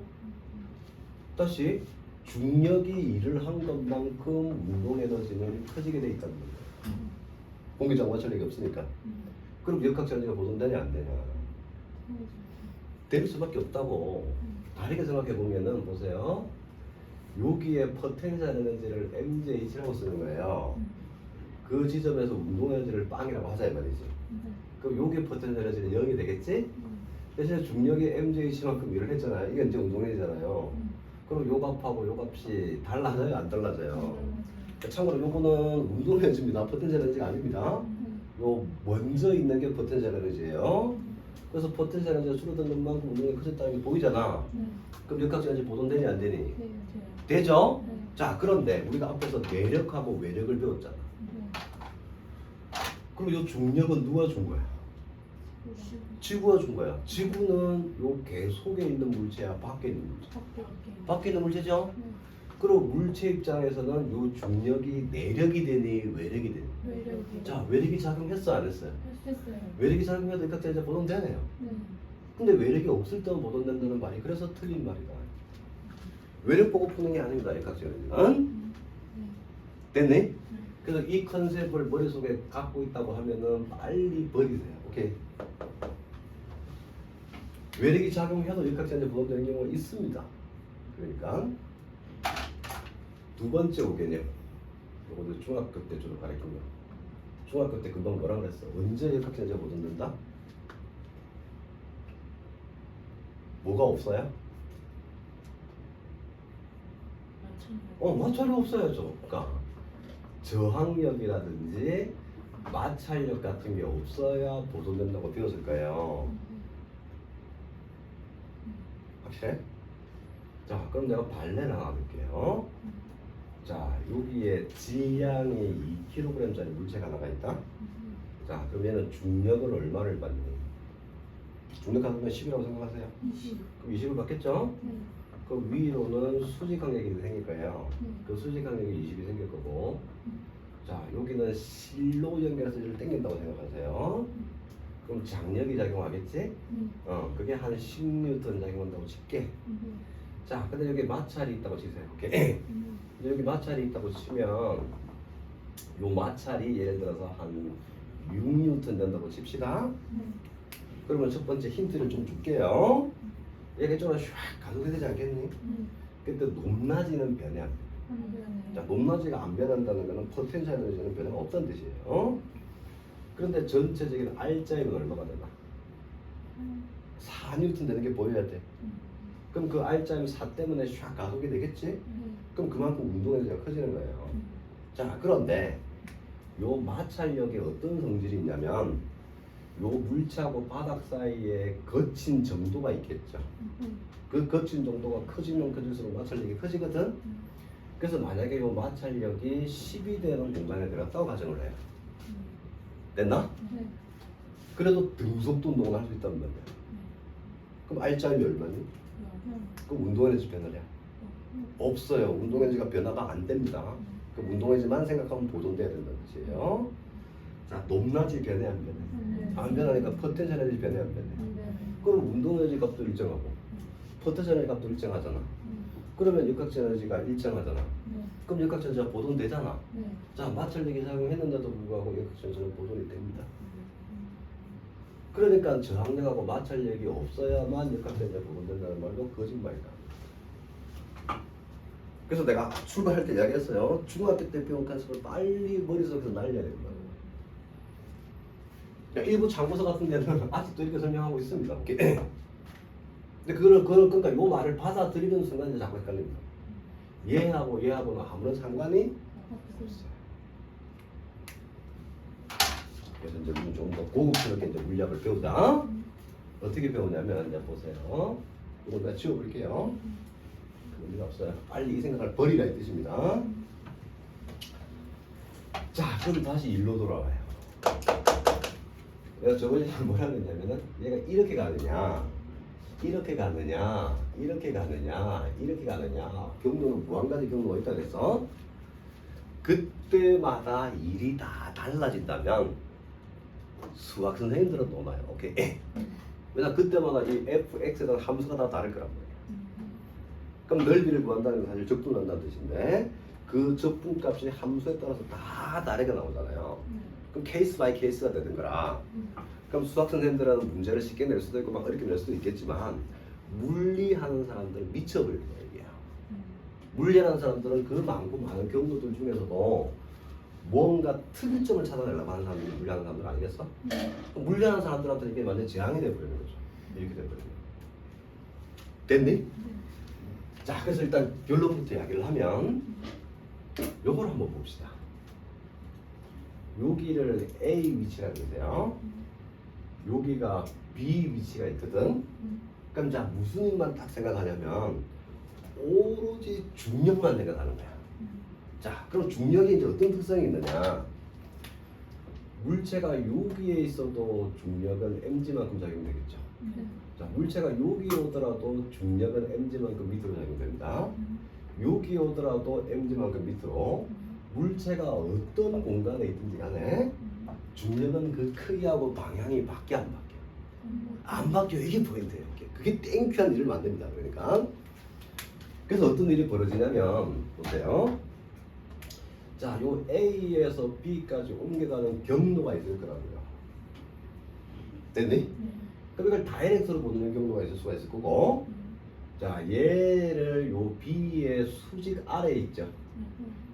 다시 중력이 일을 한 것만큼 운동 에너지는 커지게 돼 있다는 거예요. 공기장 마찰력이 없으니까. 그럼 역학적 에너지가 보존되냐 안 되냐? 될 수밖에 없다고. 다르게 생각해 보면은 보세요. 여기에 포텐셜 에너지를 MJH라고 쓰는 거예요. 그 지점에서 운동 에너지를 빵이라고 하자 이 말이지. 그럼 여기 포텐셜 에너지는 0이 되겠지? 대신에 중력이 MJH만큼 일을 했잖아요. 이게 이제 운동 에너지잖아요. 그럼 요 값하고 요 값이 달라져요? 안 달라져요? 참고로 요거는 운동 에너지입니다. 포텐셜 에너지가 아닙니다. 요 먼저 있는 게 포텐셜 에너지예요. 그래서 포텐셜 에너지가 줄어드는 만큼 운동이 커졌다는 게 보이잖아. 그럼 역학적 에너지 보존되니 안 되니? 되죠? 자, 그런데 우리가 앞에서 내력하고 외력을 배웠잖아. 그럼 요 중력은 누가 준 거야? 지구가 준 거야. 지구는 요 개 속에 있는 물체야, 밖에 있는 물체? 밖에 있는 물체죠? 그리고 물체 입장에서는 요 중력이 내력이 되니 외력이 되니? 자, 외력이 작용했어 안 했어요? 외력이 작용해도 역학적 에너지 보존되네요. 근데 외력이 없을 때는 보존된다는 말이 그래서 틀린 말이다. 외력 보고 푸는 게 아닙니다. 역학적 에너지는. 됐니? 그래서 이 컨셉을 머릿속에 갖고 있다고 하면은 빨리 버리세요. 오케이? 외력이 작용해도 역학적 에너지 보존되는 경우가 있습니다. 그러니까 두 번째 5개념. 이것도 중학교 때 주로 가르친 거. 중학교 때 금방 뭐라 그랬어? 언제 역학적 에너지가 보존된다? 뭐가 없어요? 마찰이 없어야죠. 그러니까 저항력이라든지 마찰력 같은 게 없어야 보존된다고 배웠을 거예요. 확실해? 자, 그럼 내가 발레 나가볼게요. 자, 여기에 질량이 2kg짜리 물체가 하나가 있다. 자, 그럼 얘는 중력을 얼마를 받니? 중력 하면 10이라고 생각하세요. 20. 그럼 20을 받겠죠? 네. 그 위로는 수직 강력이 생길 거예요. 네. 그 수직 강력이 20이 생길 거고, 음. 자, 여기는 실로 연결해서 이를 당긴다고 생각하세요. 그럼 장력이 작용하겠지? 네. 그게 한 10N 작용한다고 칠게. 자, 근데 여기 마찰이 있다고 치세요. 오케이. 여기 마찰이 있다고 치면 요 마찰이 예를 들어서 한 6N 된다고 칩시다. 네. 그러면 첫 번째 힌트를 좀 줄게요. 얘가 좀 샥 가속이 되지 않겠니? 네. 그때 높낮이는 변해 안 돼. 자, 높낮이가 안 변한다는 것은 포텐셜 에너지는 변화가 없다는 뜻이에요. 그런데 전체적인 R자임은 얼마가 되나? 4N 되는 게 보여야 돼. 그럼 그 R자임 4 때문에 샥 가속이 되겠지? 그럼 그만큼 운동 에너지가 커지는 거예요. 자, 그런데 요 마찰력에 어떤 성질이 있냐면 요 물체하고 바닥 사이에 거친 정도가 있겠죠. 그 거친 정도가 커지면 커질수록 마찰력이 커지거든. 그래서 만약에 요 마찰력이 10이 되는 공간에 들어갔다고 가정을 해요. 됐나? 네. 그래도 등속도 운동을 할 수 있단 말이야. 그럼 R자임이 얼마니? 그럼 운동에너지 변화냐? 없어요. 운동에너지가 변화가 안 됩니다. 그럼 운동에너지만 생각하면 보존돼야 된다는 뜻이에요. 자, 높낮이 변해 안 변해? 안 변하니까 포텐셜 에너지 변해 안 변해? 그럼 운동에너지 값도 일정하고 포텐셜 에너지 값도 일정하잖아. 그러면 육각전 에너지가 일정하잖아. 그럼 육각전 에너지가 보존되잖아. 자, 마찰력이 작용했는데도 불구하고 육각전 에너지는 보존이 됩니다. 그러니까 저항력하고 마찰력이 없어야만 육각전 에너지가 보존된다는 말도 거짓말이다. 그래서 내가 출발할 때 이야기했어요. 중학교 때 배운 컨셉을 빨리 머릿속에서 날려야 된다. 일부 참고서 같은 데는 아직도 이렇게 설명하고 있습니다. 오케이. 근데 그거는 그러니까 요 말을 받아들이는 순간 이제 자꾸 헷갈립니다. 얘하고는 아무런 상관이 없어요. 그래서 이제 우리 좀 더 고급스럽게 이제 물리학을 배우자. 어떻게 배우냐면 이제 보세요. 이걸 내가 지워볼게요. 의미가 없어요. 빨리 이 생각을 버리라 이 뜻입니다. 자, 그럼 다시 일로 돌아와요. 내가 저번에 뭐라 그랬냐면은 얘가 이렇게 가느냐, 이렇게 가느냐, 이렇게 가느냐, 이렇게 가느냐, 경로는 무한가지 경로가 있다 그래서 그때마다 일이 다 달라진다면 수학 선생님들은 노나요. 오케이. 왜냐 그때마다 이 fx에 대한 함수가 다 다를 거란 말이에요. 그럼 넓이를 구한다는 건 사실 적분한다는 뜻인데 그 적분값이 함수에 따라서 다 다르게 나오잖아요. 그럼 케이스 바이 케이스가 되는 거라. 그럼 수학 선생님들은 문제를 쉽게 낼 수도 있고 막 어렵게 낼 수도 있겠지만 물리하는 사람들은 미쳐버리는 거예요. 이게. 물리하는 사람들은 그 많고 많은 경로들 중에서도 뭔가 특이점을 찾아내려고 하는 사람들이 물리하는 사람들 아니겠어? 물리하는 사람들한테 이게 완전 재앙이 돼버리는 거죠. 이렇게 돼버리는 거예요. 됐니? 자, 그래서 일단 결론부터 이야기를 하면 요걸 한번 봅시다. 여기를 A 위치라고 해요. 여기가 B 위치가 있거든. 그럼 자 무슨 일만 딱 생각하냐면 오로지 중력만 생각하는 거야. 자, 그럼 중력이 이제 어떤 특성이 있느냐? 물체가 여기에 있어도 중력은 mg만큼 작용되겠죠. 자, 물체가 여기 오더라도 중력은 mg만큼 밑으로 작용됩니다. 여기 오더라도 mg만큼 밑으로. 물체가 어떤 공간에 있든지 간에 중력은 그 크기하고 방향이 바뀌어 안 바뀌어? 안 바뀌어. 이게 포인트예요. 그게 땡큐한 일을 만듭니다. 그러니까 그래서 어떤 일이 벌어지냐면 보세요. 자, 요 A에서 B까지 옮겨가는 경로가 있을 거라고요. 됐니? 그럼 이걸 다이렉트로 보는 경로가 있을 수가 있을 거고, 자, 얘를 요 B의 수직 아래에 있죠.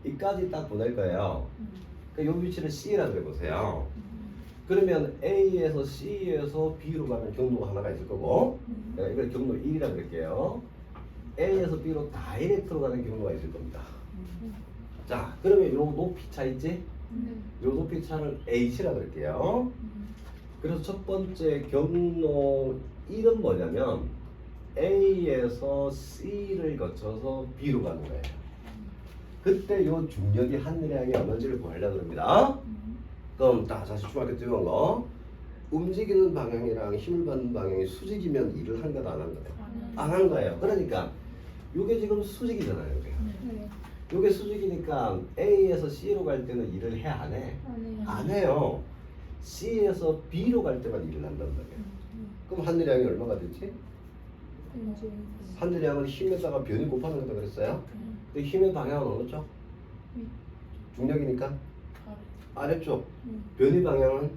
이까지 딱 보낼 거예요. 그러니까 요 위치를 C라고 해보세요. 그러면 A에서 C에서 B로 가는 경로가 하나가 있을 거고, 내가 이걸 경로 1이라고 그럴게요. A에서 B로 다이렉트로 가는 경로가 있을 겁니다. 자, 그러면 요 높이 차 있지? 요 높이 차를 H라고 그럴게요. 그래서 첫 번째 경로 1은 뭐냐면 A에서 C를 거쳐서 B로 가는 거예요. 그때 요 중력이 하늘의 양이 어느지를 구하려고 합니다. 그럼 다시 중학교 때 배운 거, 움직이는 방향이랑 힘을 받는 방향이 수직이면 일을 한 거다 안 한 거예요? 안 한 거예요. 그러니까 요게 지금 수직이잖아요. 요게. 요게 수직이니까 A에서 C로 갈 때는 일을 해 안 해? 안 해요. C에서 B로 갈 때만 일을 한단 말이에요. 그럼 하늘의 양이 얼마가 되지? 하늘의 양은 힘에다가 변이 곱하는 거다 그랬어요. 근데 힘의 방향은 어느 쪽? 중력이니까 아래쪽. 변이 방향은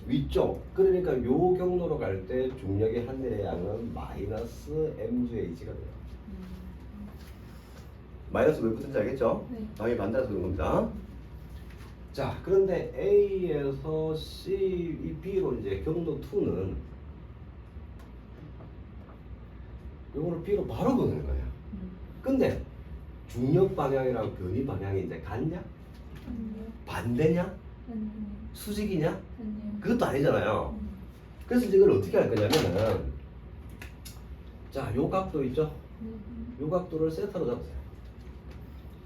위쪽. 그러니까 요 경로로 갈 때 중력의 하늘의 양은 마이너스 mgH가 돼요. 마이너스 왜 붙은지 알겠죠? 방향이 반대라서 그런 겁니다. 자, 그런데 A에서 C, B로 이제 경로 2는 요거를 B로 바로 보내는 거예요. 근데 중력 방향이랑 변이 방향이 이제 같냐? 반대냐? 수직이냐? 그것도 아니잖아요. 그래서 이걸 어떻게 할 거냐면은, 자, 요 각도 있죠? 요 각도를 세타로 잡으세요.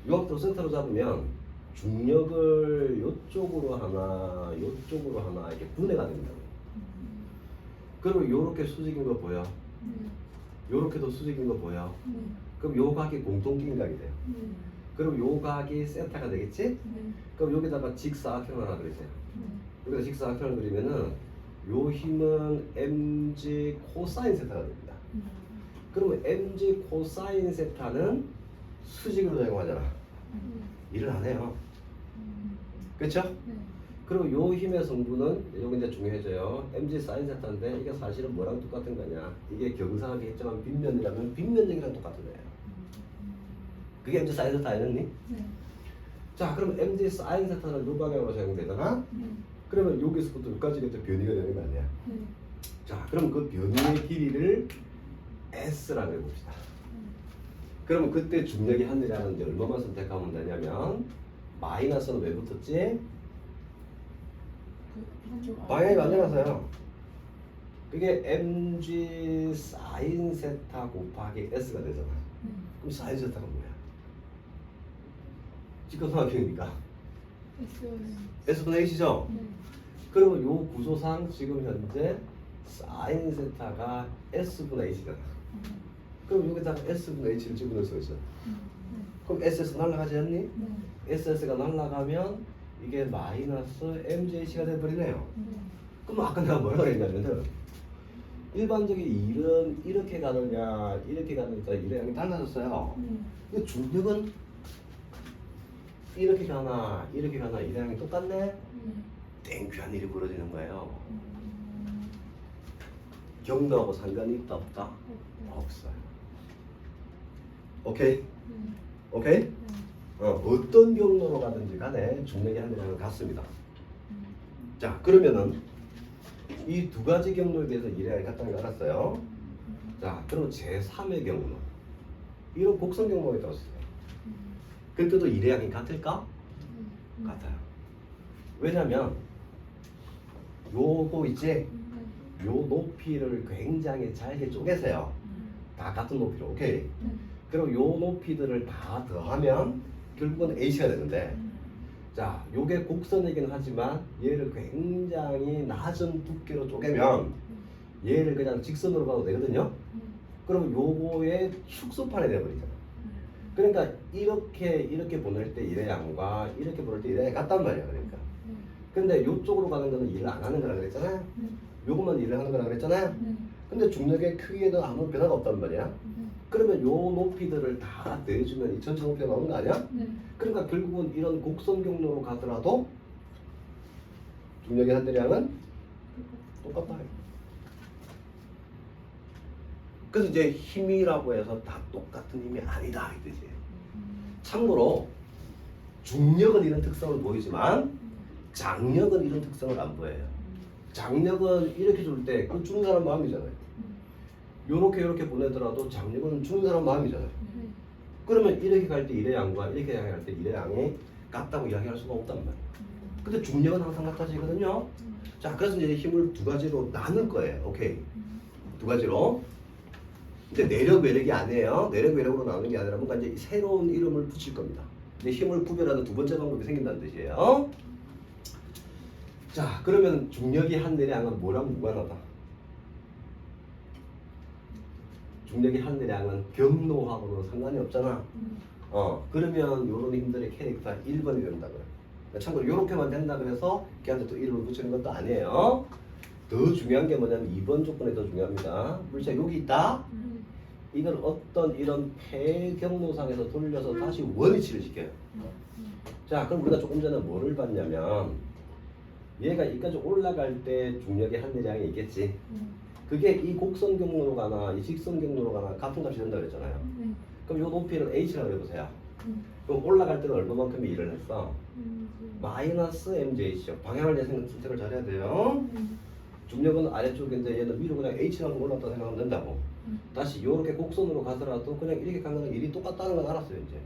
요 각도 세타로 잡으면 중력을 요쪽으로 하나, 요쪽으로 하나 이렇게 분해가 된다고. 그리고 요렇게 수직인 거 보여? 요렇게도 수직인 거 보여? 그럼 요 각이 공통끼리 각이 돼요. 그럼 요 각이 세타가 되겠지? 그럼 여기다가 직사각형을 하나 그리세요. 여기다 직사각형을 그리면은 요 힘은 mg 코사인 세타가 됩니다. 그러면 mg 코사인 세타는 수직으로 작용하잖아. 일을 안 해요. 그렇죠? 그리고 요 힘의 성분은 요거 이제 중요해져요. mg 사인 세타인데 이게 사실은 뭐랑 똑같은 거냐? 이게 경사하게 했지만 빗면이라면 빗면적이랑 똑같은 거예요. 그게 mg 사인 세타 아니었니? 자, 그럼 mg 사인 세타는 요 방향으로 작용되잖아? 그러면 여기서부터 여기까지가 또 변이가 되는 거 아니야? 자, 그럼 그 변이의 길이를 S라고 해봅시다. 그러면 그때 중력이 하늘이라는 데 얼마만 선택하면 되냐면, 마이너스는 왜 붙었지? 방향이 반대라서요. 그게 mg 사인 세타 곱하기 S가 되잖아. 그럼 사인 세타가 뭐야? 직각삼각형이니까 S분의 H죠? 그러면 요 구조상 지금 현재 사인 세타가 S분의 H잖아. 그럼 여기다가 S분의 H를 집어넣을 수 있어. 그럼 SS 날아가지 않니? SS가 날아가면 이게 마이너스 MGH가 돼버리네요. 그럼 아까 내가 뭐라고 했냐면은, 일반적인 일은 이렇게 가느냐 이렇게 가느냐 이래양이 달라졌어요. 근데 중력은 이렇게 가나 이래양이 똑같네? 땡큐한 일이 벌어지는 거예요. 경로하고 상관이 있다 없다? 없어요. 오케이? 오케이? 어떤 경로로 가든지 간에 중력의 하늘이랑은 같습니다. 자, 그러면은 이 두 가지 경로에 대해서 이래야 같다는 걸 알았어요. 자, 그럼 제3의 경로, 이런 곡선 경로가 있다고 했어요. 그때도 이래양이 같을까? 같아요. 왜냐면 요거 있지? 요 높이를 굉장히 잘게 쪼개세요. 다 같은 높이로. 오케이? 그리고 요 높이들을 다 더하면 결국은 H가 되는데, 자, 요게 곡선이긴 하지만 얘를 굉장히 낮은 두께로 쪼개면 얘를 그냥 직선으로 봐도 되거든요. 그럼 요거의 축소판이 되어버리잖아. 그러니까 이렇게 보낼 때 일의 양과 이렇게 보낼 때 일의 양이 같단 말이야. 그러니까. 근데 요쪽으로 가는 거는 일을 안 하는 거라 그랬잖아요. 요것만 일을 하는 거라 그랬잖아요. 근데 중력의 크기에는 아무 변화가 없단 말이야. 그러면 요 높이들을 다 내주면 이 전체 높이가 나오는 거 아니야? 그러니까 결국은 이런 곡선 경로로 가더라도 중력의 한대량은 똑같다. 그래서 이제 힘이라고 해서 다 똑같은 힘이 아니다 이 뜻이에요. 참고로 중력은 이런 특성을 보이지만 장력은 이런 특성을 안 보여요. 장력은 이렇게 줄 때 그 주는 사람 마음이잖아요. 요렇게 보내더라도 장력은 주는 사람 마음이잖아요. 네. 그러면 이렇게 갈 때 1의 양과 이렇게 갈 때 1의 양이 같다고 이야기할 수가 없단 말이에요. 근데 중력은 항상 같아지거든요. 자, 그래서 이제 힘을 두 가지로 나눌 거예요. 오케이. 두 가지로. 이제 내력, 외력이 아니에요. 내력, 외력으로 나누는 게 아니라 뭔가 이제 새로운 이름을 붙일 겁니다. 이제 힘을 구별하는 두 번째 방법이 생긴다는 뜻이에요. 자, 그러면 중력이 한 내량은 뭐랑 무관하다? 중력이 한 내량은 경로하고는 상관이 없잖아. 그러면 요런 힘들의 캐릭터가 1번이 된다 그래. 참고로 요렇게만 된다 그래서 걔한테 또 이름을 붙이는 것도 아니에요. 더 중요한 게 뭐냐면 2번 조건이 더 중요합니다. 물체 여기 있다. 이걸 어떤 이런 폐경로상에서 돌려서 다시 원위치를 시켜요. 자, 그럼 우리가 조금 전에 뭐를 봤냐면 얘가 여기까지 올라갈 때 중력의 한 내량이 있겠지. 그게 이 곡선 경로로 가나 이 직선 경로로 가나 같은 값이 된다 그랬잖아요. 그럼 이 높이를 h라고 해보세요. 그럼 올라갈 때는 얼마만큼의 일을 했어? 마이너스 mj죠. 방향을 내 선택을 잘해야 돼요. 중력은 아래쪽인데 얘는 위로 그냥 h라고 올랐다 생각하면 된다고. 다시 이렇게 곡선으로 가더라도 그냥 이렇게 간 거랑 일이 똑같다는 건 알았어요 이제.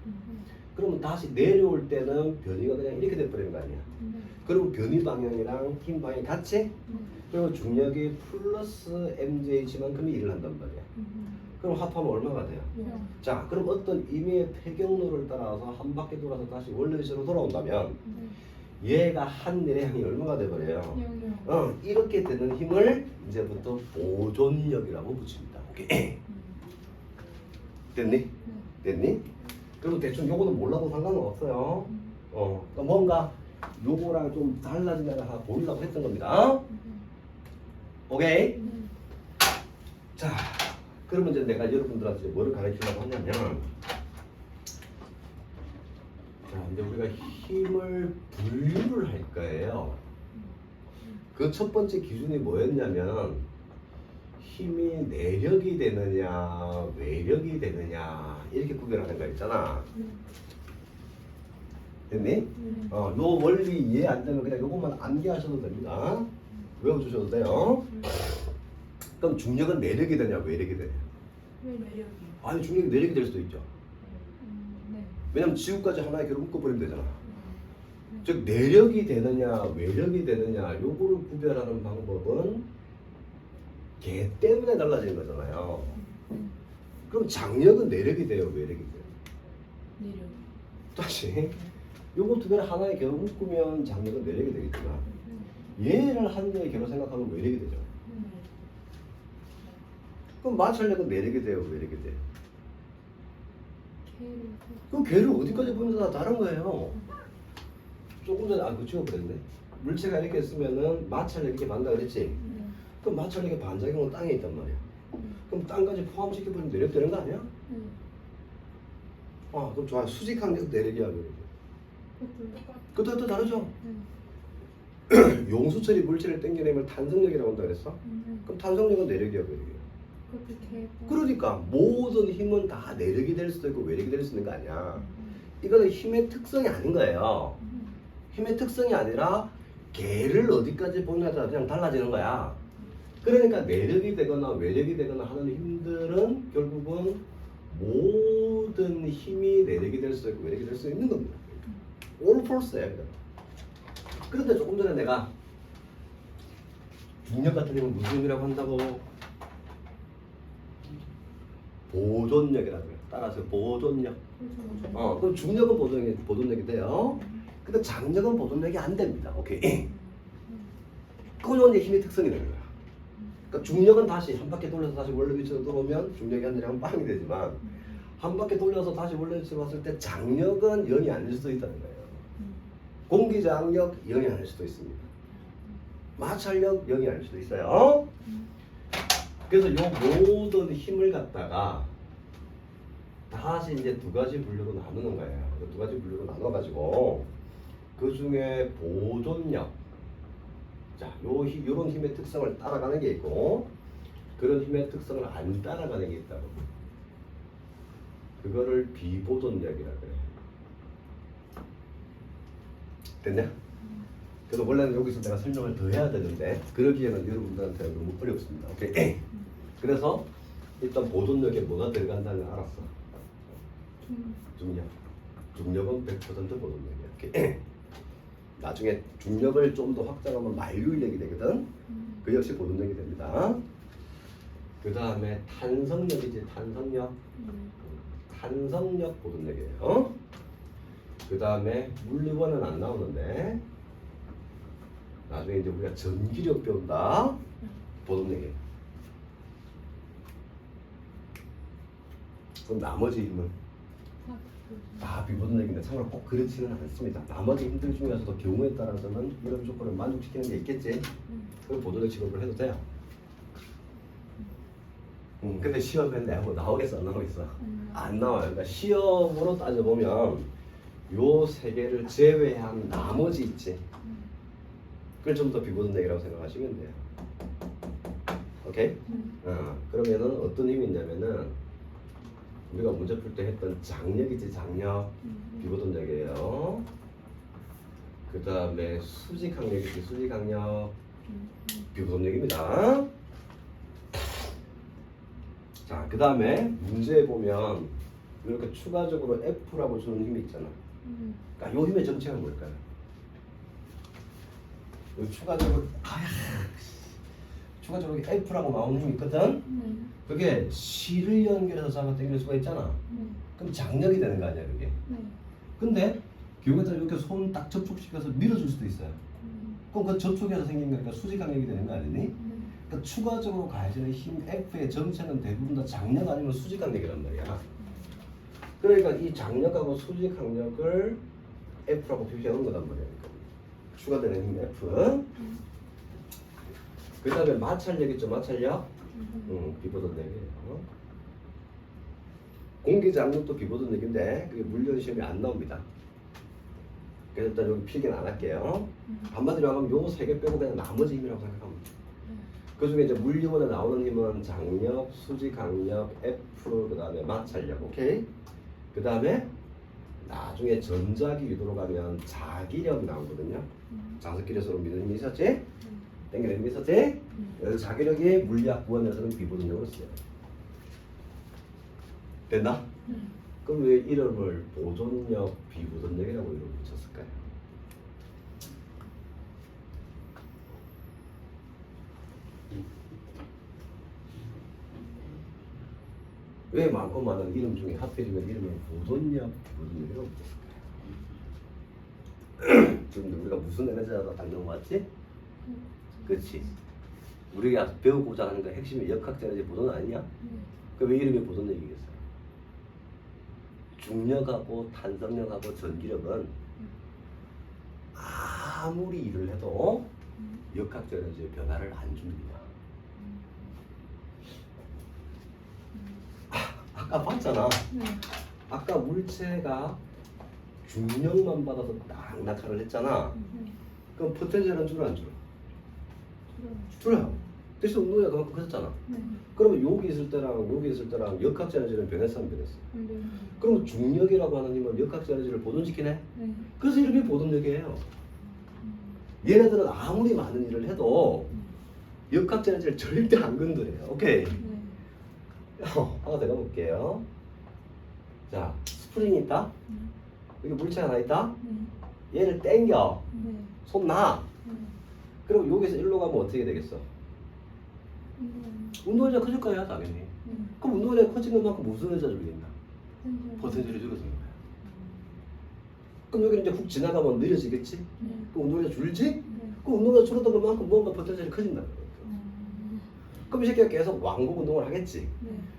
그러면 다시 내려올 때는 변이가 그냥 이렇게 돼버리는 거 아니야. 그리고 변이 방향이랑 힘 방향이 같이. 그리고 중력이 플러스 mj만큼의 일을 한단 말이야. 그럼 합하면 얼마가 돼요? 자, 그럼 어떤 임의의 폐경로를 따라서 한 바퀴 돌아서 다시 원래 위치로 돌아온다면 얘가 한 내량이 얼마가 돼버려요? 이렇게 되는 힘을 이제부터 보존력이라고 붙입니다. 오케이. 됐니? 됐니? 그리고 대충 요거는 몰라도 상관은 없어요. 그러니까 뭔가 요거랑 좀 달라진 애를 하나 보이려고 했던 겁니다. 오케이? 자, 그러면 이제 내가 여러분들한테 이제 뭐를 가르치려고 하냐면, 자, 이제 우리가 힘을 분류를 할 거예요. 그 첫 번째 기준이 뭐였냐면, 힘이 내력이 되느냐, 외력이 되느냐, 이렇게 구별하는 거 있잖아. 됐니? 요 원리 이해 안 되면 그냥 요것만 암기하셔도 됩니다. 외워주셔도 돼요. 그럼 중력은 내력이 되냐, 외력이 되냐? 매력이요. 아니, 중력이 내력이 될 수도 있죠. 네. 왜냐면 지구까지 하나의 결을 묶어버리면 되잖아. 즉 내력이 되느냐, 외력이 되느냐, 요거를 구별하는 방법은 걔 때문에 달라지는 거잖아요. 그럼 장력은 내력이 돼요, 외력이 돼요? 매력. 다시 요거 두 개를 하나의 결을 묶으면 장력은 내력이 되겠지만 얘를 한 개의 결로 생각하면 외력이 되죠. 그럼 마찰력은 내력이 돼요, 외력이 돼요? 그럼 걔를 어디까지 보면 다 다른 거예요. 조금 전에 그거 찍어버렸네. 물체가 이렇게 있으면은 마찰력 이렇게 반다 그랬지? 그럼 마찰력의 반작용은 땅에 있단 말이야. 그럼 땅까지 포함시켜버리면 내력 되는 거 아니야? 그럼 좋아. 수직한 게 내력이야, 그러죠. 그것도 또 다르죠? 용수철이 물체를 당겨내면 탄성력이라고 한다 그랬어? 그럼 탄성력은 내력이야, 외력이야? 그러니까 모든 힘은 다 내력이 될 수도 있고 외력이 될 수 있는 거 아니야. 이거는 힘의 특성이 아닌 거예요. 힘의 특성이 아니라 걔를 어디까지 보느냐에 따라 그냥 달라지는 거야. 그러니까 내력이 되거나 외력이 되거나 하는 힘들은 결국은 모든 힘이 내력이 될 수 있고 외력이 될 수 있는 겁니다. all force야. 그런데 조금 전에 내가 중력 같은 힘은 무슨 힘이라고 한다고? 보존력이라고 해요. 따라서 보존력. 그럼 중력은 보존력이 돼요. 근데 장력은 보존력이 안 됩니다. 오케이. 그건 이제 힘의 특성이 되는 거야. 그러니까 중력은 다시 한 바퀴 돌려서 다시 원래 위치로 들어오면 중력이 한 내량은 빵이 되지만 한 바퀴 돌려서 다시 원래 위치로 왔을 때 장력은 0이 아닐 수도 있다는 거예요. 공기장력 0이 아닐 수도 있습니다. 마찰력 0이 아닐 수도 있어요. 그래서 요 모든 힘을 갖다가 다시 이제 두 가지 분류로 나누는 거예요. 두 가지 분류로 나눠가지고 그 중에 보존력, 자, 요런 힘의 특성을 따라가는 게 있고 그런 힘의 특성을 안 따라가는 게 있다고. 그거를 비보존력이라 그래요. 됐냐? 그래서 원래는 여기서 내가 설명을 더 해야 되는데 그러기에는 여러분들한테 너무 어렵습니다. 오케이? 그래서 일단 보존력에 뭐가 들어간다는 걸 알았어. 중력. 중력은 100% 보존력이야. 오케이? 나중에 중력을 좀 더 확장하면 만류인력이 되거든. 그 역시 보존력이 됩니다. 그 다음에 탄성력이지. 탄성력. 탄성력 보존력이에요. 그 다음에 물리원은 안 나오는데 나중에 이제 우리가 전기력 배운다. 보존력이에요. 그럼 나머지 힘은 다 비보존력인데 참고로 꼭 그렇지는 않습니다. 나머지 힘들 중에서도 경우에 따라서는 이런 조건을 만족시키는 게 있겠지. 그럼 보존력 취급을 해도 돼요. 근데 시험에 내고 나오겠어 안 나오겠어? 안 나와요. 그러니까 시험으로 따져보면 요 세 개를 제외한 나머지 있지. 그걸 좀 더 비보존력이라고 생각하시면 돼요. 오케이? 그러면은 어떤 힘이 있냐면은 우리가 문제 풀 때 했던 장력이지. 장력 비보존력이에요. 그 다음에 수직항력이지. 수직항력 비보존력입니다. 자, 그 다음에 문제에 보면 이렇게 추가적으로 F라고 주는 힘이 있잖아. 그러니까 이 힘의 정체는 뭘까요? 이 추가적으로 F라고 나오는 힘이 있거든. 그게 C를 연결해서 잡아 당길 수가 있잖아. 그럼 장력이 되는 거 아니야, 그게? 근데 경우에 따라 이렇게 손 딱 접촉시켜서 밀어줄 수도 있어요. 그럼 그 접촉해서 생긴 거니까 수직항력이 되는 거 아니니? 그러니까 추가적으로 가해지는 힘 F의 정체는 대부분 다 장력 아니면 수직항력이란 말이야. 그러니까 이 장력하고 수직항력을 F라고 표시하는 거단 말이야. 그러니까 추가되는 힘 F. 그 다음에 마찰력 있죠. 마찰력. 비보존력이에요. 공기장력도 비보존력인데 그게 물리원 시험에 안 나옵니다. 그래서 일단 여기 필기는 안 할게요. 한마디로 하면 요 세 개 빼고 그냥 나머지 힘이라고 생각하면 돼. 그 중에 이제 물리원에 나오는 힘은 장력, 수직항력, F, 그 다음에 마찰력. 오케이? 그 다음에 나중에 전자기 유도로 가면 자기력 나오거든요. 자석끼리 서로 미는 힘이 있었지? 당기는 힘이 있었지? 그래서 자기력이 물리학 구원에서는 비보존력으로 쓰여요. 됐나? 그럼 왜 이름을 보존력, 비보존력이라고 이름을 붙였을까요? 왜 많고 많은 이름 중에 하필이면 이름을 보존력, 비보존력이라고 붙였을까요? 지금 우리가 무슨 에너지하다 당장 왔지? 그렇지. 우리가 배우고자 하는 거 핵심이 역학적 에너지 보존 아니냐? 그 왜 이름이 보존력이겠어요? 중력하고 탄성력하고 전기력은 아무리 일을 해도 역학적 에너지의 변화를 안 줍니다. 아까 봤잖아. 아까 물체가 중력만 받아서 딱 낙하를 했잖아. 그럼 포텐셜은 줄어 안 줄어? 줄어요. 대신 운동量그만큼 커졌잖아. 그러면 여기 있을 때랑 여기 있을 때랑 역학적 에너지는 변했어 안 변했어? 그럼 중력이라고 하는 힘은 역학적 에너지를 보존시키네? 그래서 이름이 보존력이에요. 얘네들은 아무리 많은 일을 해도 역학적 에너지를 절대 안 건드려요. 오케이? 하나 더 가볼게요. 자, 스프링이 있다. 여기 물체가 하나 있다. 얘를 당겨. 손 놔. 그럼 여기서 일로 가면 어떻게 되겠어? 운동에너지가 커질 거야, 당연히. 그럼 운동에너지가 커지는 만큼 무슨 에너지가 줄겠나? 포텐셜이 줄어드는 거야. 그럼 여기는 이제 훅 지나가면 느려지겠지? 그럼 운동에너지가 줄지? 그럼 운동에너지가 줄어드는 만큼 뭔가 포텐셜이 커진다. 그럼 이 새끼가 계속 왕복 운동을 하겠지?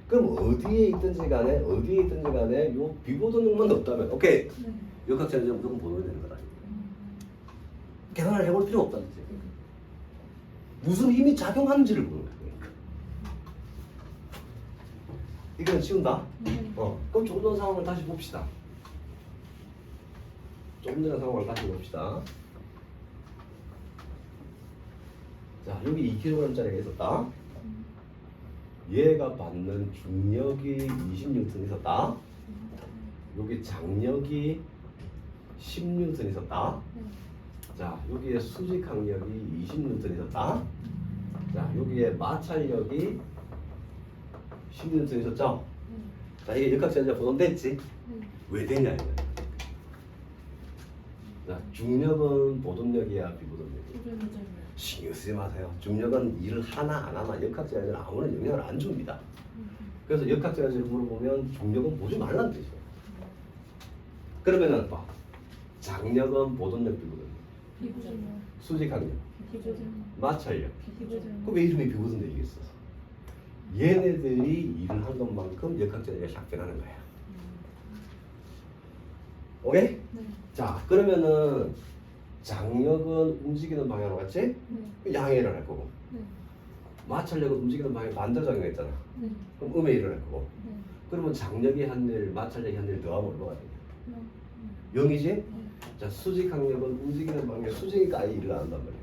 그럼 어디에 있든지 간에 요 비보존력만 없다면 오케이! 역학적 에너지는 무조건 보존이 되는 거다. 계산을 해볼 필요 없다는 거지. 무슨 힘이 작용하는지를 보는 거야. 이건 쉬운다. 그럼 조금 전 상황을 다시 봅시다. 조금 전의 상황을 다시 봅시다. 자, 여기 2kg짜리가 있었다. 얘가 받는 중력이 20N 있었다. 여기 장력이 10N 있었다. 자, 여기에 수직 강력이 20N이 있었다. 자, 여기에 마찰력이 10N이 있었죠. 자, 이게 역학전자 보존됐지? 네. 왜 되냐 이거. 자, 중력은 보존력이야 비보존력이야? 보존력이요. 신경 쓰지 마세요. 중력은 일을 하나 안 하나 역학전자는 아무런 영향을 안 줍니다. 그래서 역학전자를 물어보면 중력은 보지 말라는 뜻이에요. 그러면은 봐. 장력은 보존력 비보존력, 비보존력. 수직 강력, 비보존력. 마찰력. 비보존력. 그럼 왜 이름이 비보존력이겠어? 얘네들이 일을 한 것만큼 역학전자가 작동하는 거예요. 오케이? 네. 자, 그러면은 장력은 움직이는 방향으로 갔지? 네. 양에 일어날 거고, 네. 마찰력은 움직이는 방향 반대로 작용했잖아. 네. 그럼 음에 일어날 거고. 네. 그러면 장력이 한 일, 마찰력이 한 일 더하면 얼마가 되냐? 네. 0이지? 네. 자, 수직 강력은 움직이는 방향, 수직이니까 아예 일을 안 한단 말이야.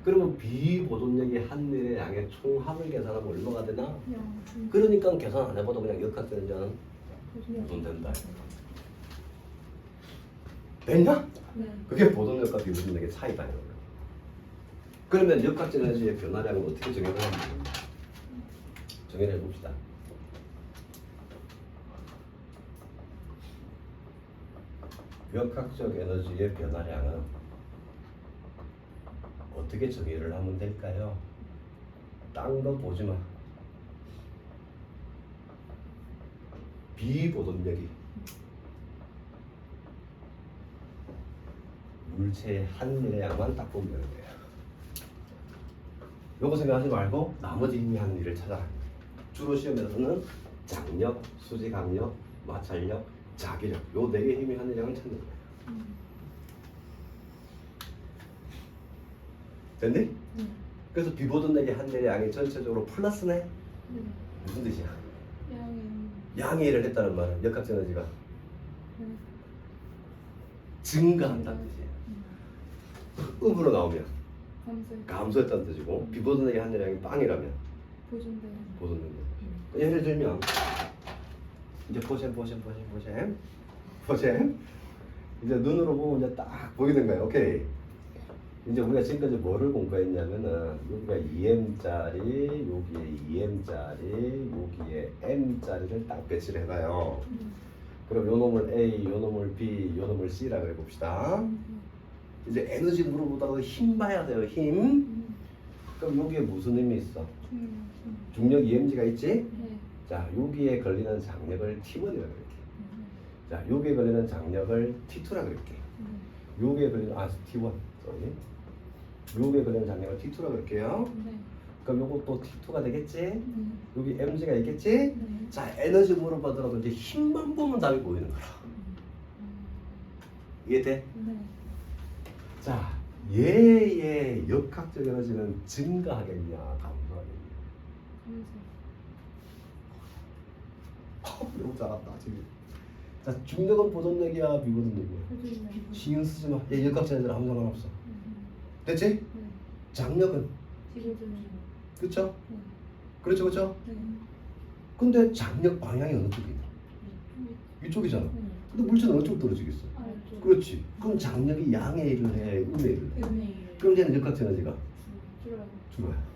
그러면 비보존력이 한 일의 양의 총합을 계산하면 얼마가 되나? 양. 그러니까 계산 안 해봐도 그냥 역학전자는 보존력. 보존된다. 됐냐? 네. 그게 보존력과 비보존력의 차이다 이거예요. 그러면 역학전자의 변화량을 어떻게 정의를 하는지 정의를 해봅시다. 역학적 에너지의 변화량은 어떻게 정의를 하면 될까요? 딴 거 보지 마. 비보존력이 물체의 한 일의 양만 딱 보면 되는 거예요. 요거 생각하지 말고 나머지 힘이 하는 일을 찾아라. 주로 시험에서는 장력, 수직강력, 마찰력, 자기력 요 네 개의 힘이 하는 양을 찾는 거예요. 됐니? 네. 그래서 비보존력의 한 일의 양이 전체적으로 플러스네? 네. 무슨 뜻이야? 양의. 양의 일을 했다는 말은 역학적 에너지가 네. 증가한다는 뜻이에요. 음으로 나오면 감소. 감소했다는 뜻이고 비보존력의 한 일의 양이 빵이라면 보존되는. 보존력. 예를 들면 이제 보셈 이제 눈으로 보면 이제 딱 보이는 거예요. 오케이. 이제 우리가 지금까지 뭐를 공부했냐면은 여기가 2m짜리, 여기에 2m짜리, 여기에 m짜리를 딱 배치를 해놔요. 그럼 요 놈을 A, 요 놈을 B, 요 놈을 C라고 해봅시다. 이제 에너지 물어보다가 힘 봐야 돼요. 힘. 그럼 여기에 무슨 힘이 있어? 중력 EMG가 있지? 네. 자, 여기에 걸리는 장력을 T1이라고 그럴게. 자, 여기에 걸리는 장력을 T2라고 그럴게. 여기에 걸리는 T1, sorry. 여기에 걸리는 장력을 T2라고 그럴게요. 네. 그럼 요것도 T2가 되겠지? 네. 여기 MG가 있겠지? 네. 자, 에너지 물어보더라도 이제 힘만 보면 답이 보이는 거야. 이해돼? 네. 자, 얘의 역학적 에너지는 증가하겠냐, 감소하겠냐? 감소. 너무 잘한다 지금. 자, 중력은 보존력이야 비보존력이야? 보존력. 신경 쓰지 마. 얘 역학적 에너지 아무 상관없어. 됐지? 네. 장력은 비보존력. 그쵸? 네. 그렇죠 그렇죠? 네. 근데 장력 방향이 어느 쪽이야? 이쪽이잖아. 네. 근데 물체는 어느 쪽 떨어지겠어? 아래쪽. 그렇지. 그럼 장력이 양의 일을 해, 음의 일을 해. 음의 그럼 얘는 역학적 에너지가 줄어요. 줄어요.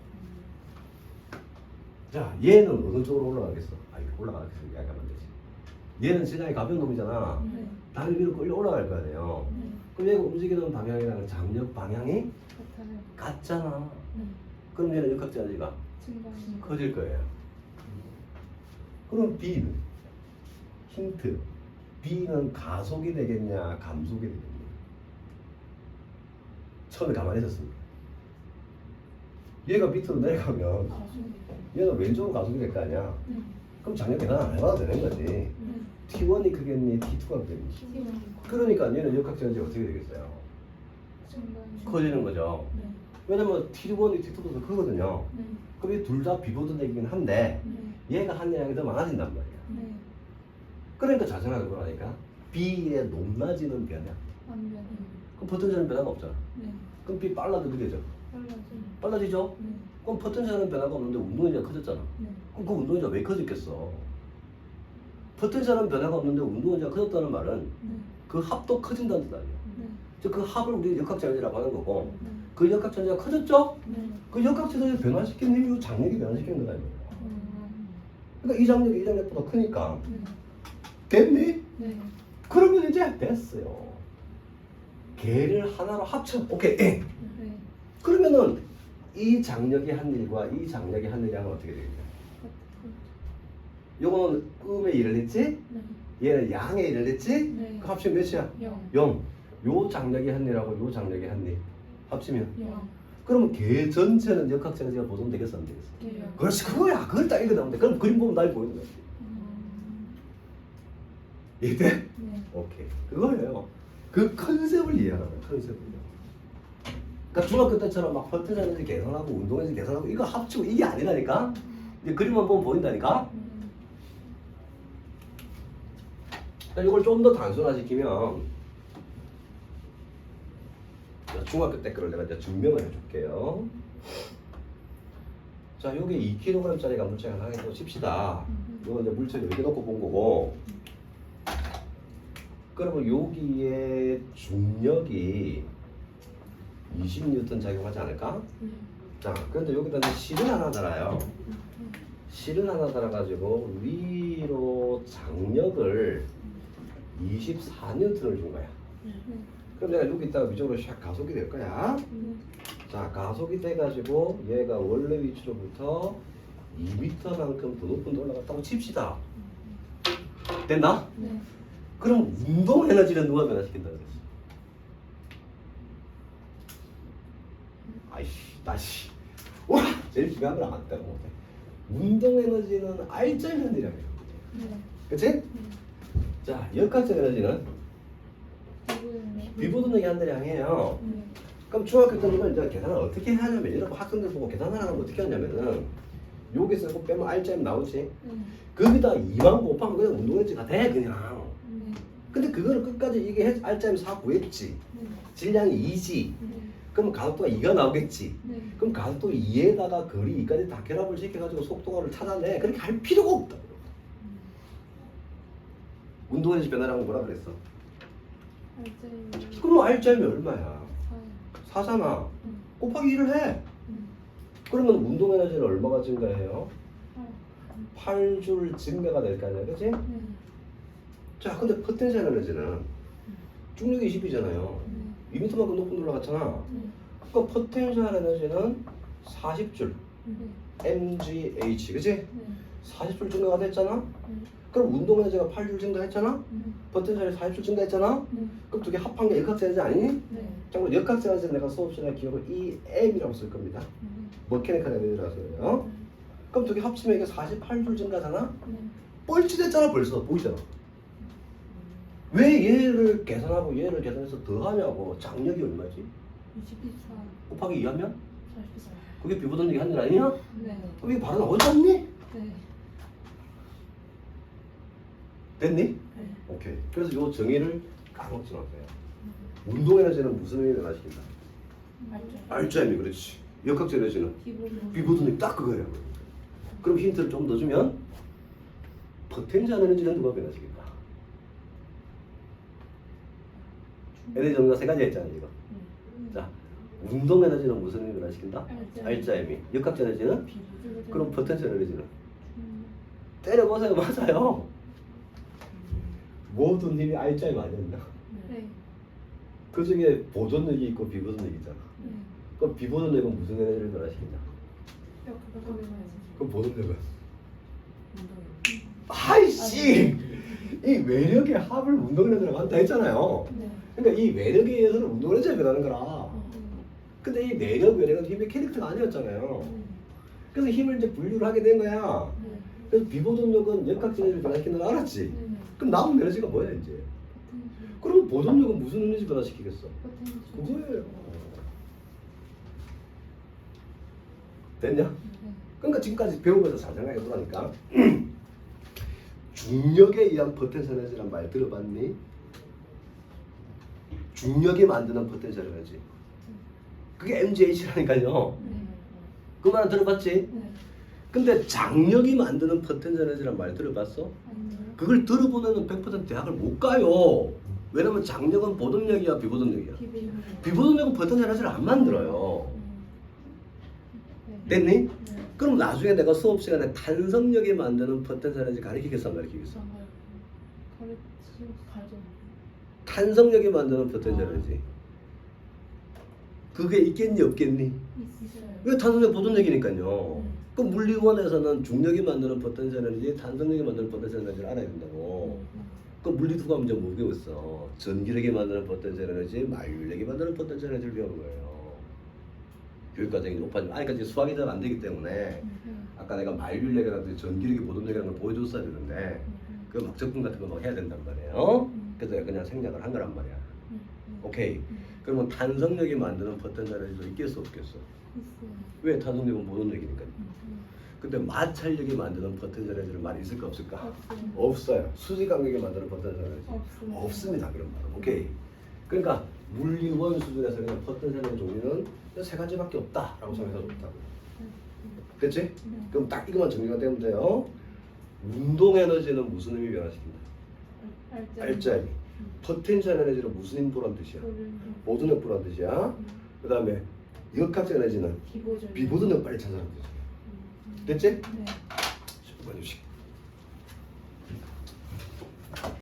자, 얘는 어느 쪽으로 올라가겠어? 아, 이거 올라가겠어. 약간 안 되지. 얘는 세상에 가벼운 놈이잖아. 네. 다리 위로 끌려 올라갈 거 아니에요. 네. 그럼 얘가 움직이는 방향이랑 장력 방향이 같아요. 같잖아. 네. 그럼 얘는 역학적 에너지가 증가. 커질 거예요. 그럼 B는? 힌트. B는 가속이 되겠냐, 감속이 되겠냐? 처음에 가만히 있었습니다. 얘가 밑으로 내려가면 얘는 왼쪽으로 가속이 될 거 아니야? 네. 그럼 장력 계산 안 해봐도 되는 거지. 네. T1이 크겠니, T2가 크겠니? 그러니까 얘는 역학적 에너지 어떻게 되겠어요? 증가. 커지는 거죠. 네. 왜냐면 T1이 T2보다 더 크거든요. 네. 그럼 이 둘 다 비보존력이긴 한데 네. 얘가 한 양이 더 많아진단 말이야. 네. 그러니까 잘 생각해 보라니까 B의 높낮이는 변화. 안 변해. 그럼 포텐셜은 변화가 없잖아. 네. 그럼 B 빨라지게 되죠. 빨라져. 빨라지죠? 네. 그럼 포텐셜은 변화가 없는데 운동에너지가 커졌잖아. 네. 그럼 그 운동에너지가 왜 커졌겠어? 포텐셜은 변화가 없는데 운동에너지가 커졌다는 말은 네. 그 합도 커진다는 뜻 아니야. 네. 그 합을 우리 역학전자라고 하는 거고 네. 그 역학전자가 커졌죠? 네. 그 역학전자를 변화시키는 힘이 이 장력이 변화시키는 거다. 그러니까 이 장력이 이 장력보다 크니까 네. 됐니? 네. 그러면 이제 됐어요. 개를 하나로 합쳐. 오케이. 네. 그러면은 이 장력이 한 일과 이 장력이 한 일이 하면 어떻게 되겠냐? 요거는 음의 일을 했지? 네. 얘는 양의 일을 했지? 네. 그 합치면 몇이야? 0. 0. 요 장력이 한 일하고 요 장력이 한 일 합치면 0. 그러면 개 전체는 역학전자가 보존되겠어 안 되겠어? 돼요. 그렇지 그거야. 그걸 딱 읽어 나오면 돼. 그럼 그림 보면 날 보이는 거지. 이해돼? 네. 오케이. 그거예요. 그 컨셉을 이해하는 거야. 컨셉을. 그러니까 중학교 때처럼 막 퍼트 에너지 계산하고 운동 에너지 계산하고 이거 합치고 이게 아니라니까. 이제 그림만 보면 보인다니까. 그러니까 이걸 좀 더 단순화시키면 중학교 때 거를 내가 이제 증명을 해줄게요. 자, 요게 2kg짜리가 물체 하나 있다고 칩시다. 이거 이제 물체 여기 놓고 본 거고. 그러면 여기에 중력이 20N 작용하지 않을까? 자, 그런데 여기다 이제 실을 하나 달아요. 실을 하나 달아가지고 위로 장력을 24N을 준 거야. 그럼 내가 여기다가 위쪽으로 샥 가속이 될 거야. 자, 가속이 돼가지고 얘가 원래 위치로부터 2m만큼 더 높은 데 올라갔다고 칩시다. 됐나? 네. 그럼 운동 에너지는 누가 변화시킨다고 그랬어? 아이씨, 다시. 와, 제일 중요한 걸 안 따라 못해. 운동 에너지는 R자 에너지라고 해요. 네. 그치? 자, 역학적 에너지는 비보드능이 한 대를 향해요. 네. 그럼 중학교 때는 이제 계산을 어떻게 하냐면 여러분 학생들 보고 계산하라면 어떻게 하냐면은 여기 쓰고 빼면 R자면 나오지. 네. 거기다 2만 곱하면 그냥 운동 에너지가 돼 그냥. 네. 근데 그거를 끝까지 이게 R자면 4 구했지. 네. 질량이 2지. 네. 그럼 가속도가 2가 나오겠지. 네. 그럼 가속도 2에다가 거리 2까지 다 결합을 시켜가지고 속도를 찾아내. 그렇게 할 필요가 없다. 운동 에너지 변화량은 뭐라 그랬어? 알짜리. 그럼 R자면 얼마야? 4. 4잖아. 곱하기 1을 해. 그러면 운동 에너지는 얼마가 증가해요? 8줄 증가가 될 거 아니야, 그치? 네. 자, 근데 포텐셜 에너지는 중력이 20이잖아요. 2m만큼 높은 데 올라갔잖아. 네. 그러니까 포텐셜 에너지는 40줄 네. mgh, 그치? 네. 40줄 증가가 됐잖아? 그럼 운동 에너지가 8줄 증가했잖아? 포텐셜이 40줄 증가했잖아? 네. 그럼 두 개 합한 게 역학적 에너지 아니니? 네. 참고로 역학적 에너지는 내가 수업 시간에 기억을 EM이라고 쓸 겁니다. 머케니컬 에너지라서요. 그럼 두 개 합치면 이게 48줄 증가잖아? 네. 뻘짓했잖아 벌써. 보이잖아. 왜 얘를 계산하고 얘를 계산해서 더하냐고. 장력이 얼마지? 24. 곱하기 2하면? 44. 그게 비보던력이 한 일 아니냐? 네. 그럼 이게 바로 나오지 않니? 네. 됐니? 네. 오케이. 그래서 요 정의를 까먹지 마세요. 운동 에너지는 무슨 의미를 변화시킨다? R자임이 그렇지. 역학적 에너지는 비보던력 딱 그거예요. 그럼 힌트를 좀 더 주면 포텐셜 에너지는 누가 변화시킨다? 에너지 정의가 세 가지 했잖아요, 이거. 자, 운동 에너지는 무슨 의미를 변화시킨다? R자임이. 역학적 에너지는? 그럼 포텐셜 에너지는? 때려보세요. 맞아요. 모든 힘이 R자임 아니었나? 네. 그 중에 보존력이 있고 비보존력이 있잖아. 네. 그럼 비보존력은 무슨 에너지를 변화시킨다? 그럼 보존력은? 아이씨! 이 외력의 합을 운동 에너지라고 한다 했잖아요. 네. 그러니까 이 외력에 의해서는 운동 에너지가 변하는 거라. 근데 이 내력, 외력은 힘의 캐릭터가 아니었잖아요. 그래서 힘을 이제 분류를 하게 된 거야. 네. 그래서 비보존력은 역학적 에너지를 변화시키는 거 알았지? 네. 그럼 남은 에너지가 뭐야 이제? 그럼 보존력은 무슨 에너지 변화시키겠어? 그거예요. 됐냐? 그러니까 지금까지 배우면서 잘 생각해 보라니까. 중력에 의한 포텐셜 에너지란 말 들어봤니? 중력이 만드는 포텐셜 에너지. 그게 MGH라니까요. 그 말 들어봤지? 네. 근데 장력이 만드는 포텐셜 에너지란 말 들어봤어? 아니요. 그걸 들어보면은 100% 대학을 못 가요. 왜냐면 장력은 보동력이야 비보동력이야. 비보는. 비보동력은 포텐셜 에너지를 안 만들어요. 네. 됐니? 네. 그럼 나중에 내가 수업 시간에 탄성력이 만드는 포텐셜 에너지 가르치겠어 안 가르치겠어? 가르치고 가죠. 탄성력이 만드는 포텐셜 에너지 그게 있겠니 없겠니? 있어요. 왜 탄성력 보존력이니까요. 네. 그 물리원에서는 중력이 만드는 포텐셜 에너지, 탄성력이 만드는 포텐셜 에너지를 알아야 된다고. 그 물리 두 과목 이제 뭐 배웠어? 전기력이 만드는 포텐셜 에너지, 만류력이 만드는 포텐셜 에너지를 배우는 거예요. 교육과정이 높아지면 아니 그러니까 이제 수학이 잘 안 되기 때문에 아까 내가 만류력이라든지 전기력이 보존력이라는 걸 보여줬어야 되는데 그 막 적분 같은 거 막 해야 된단 말이에요. 그래서 내가 그냥 생략을 한 거란 말이야. 오케이. 그러면 탄성력이 만드는 포텐셜 에너지도 있겠어 없겠어? 있어요. 왜 탄성력은 보존력이니까. 근데 마찰력이 만드는 포텐셜 에너지는 많이 있을까 없을까? 없어요. 없어요. 수직 간격이 만드는 포텐셜 에너지 없어요. 없습니다. 그런 말은. 오케이. 그러니까 물리원 수준에서 그냥 포텐셜 에너지 종류는 세 가지밖에 없다라고 생각해서 좋다고. 됐지? 네. 그럼 딱 이것만 정리가 되면 돼요. 운동 에너지는 무슨 의미 변화시킨다? 알짜리. 포텐셜 에너지는 무슨 인포란 뜻이야? 보존력 부란 뜻이야. 그 다음에 역학적 에너지는 비보존. 비보존력 빨리 찾아라는 뜻이야. 됐지? 네.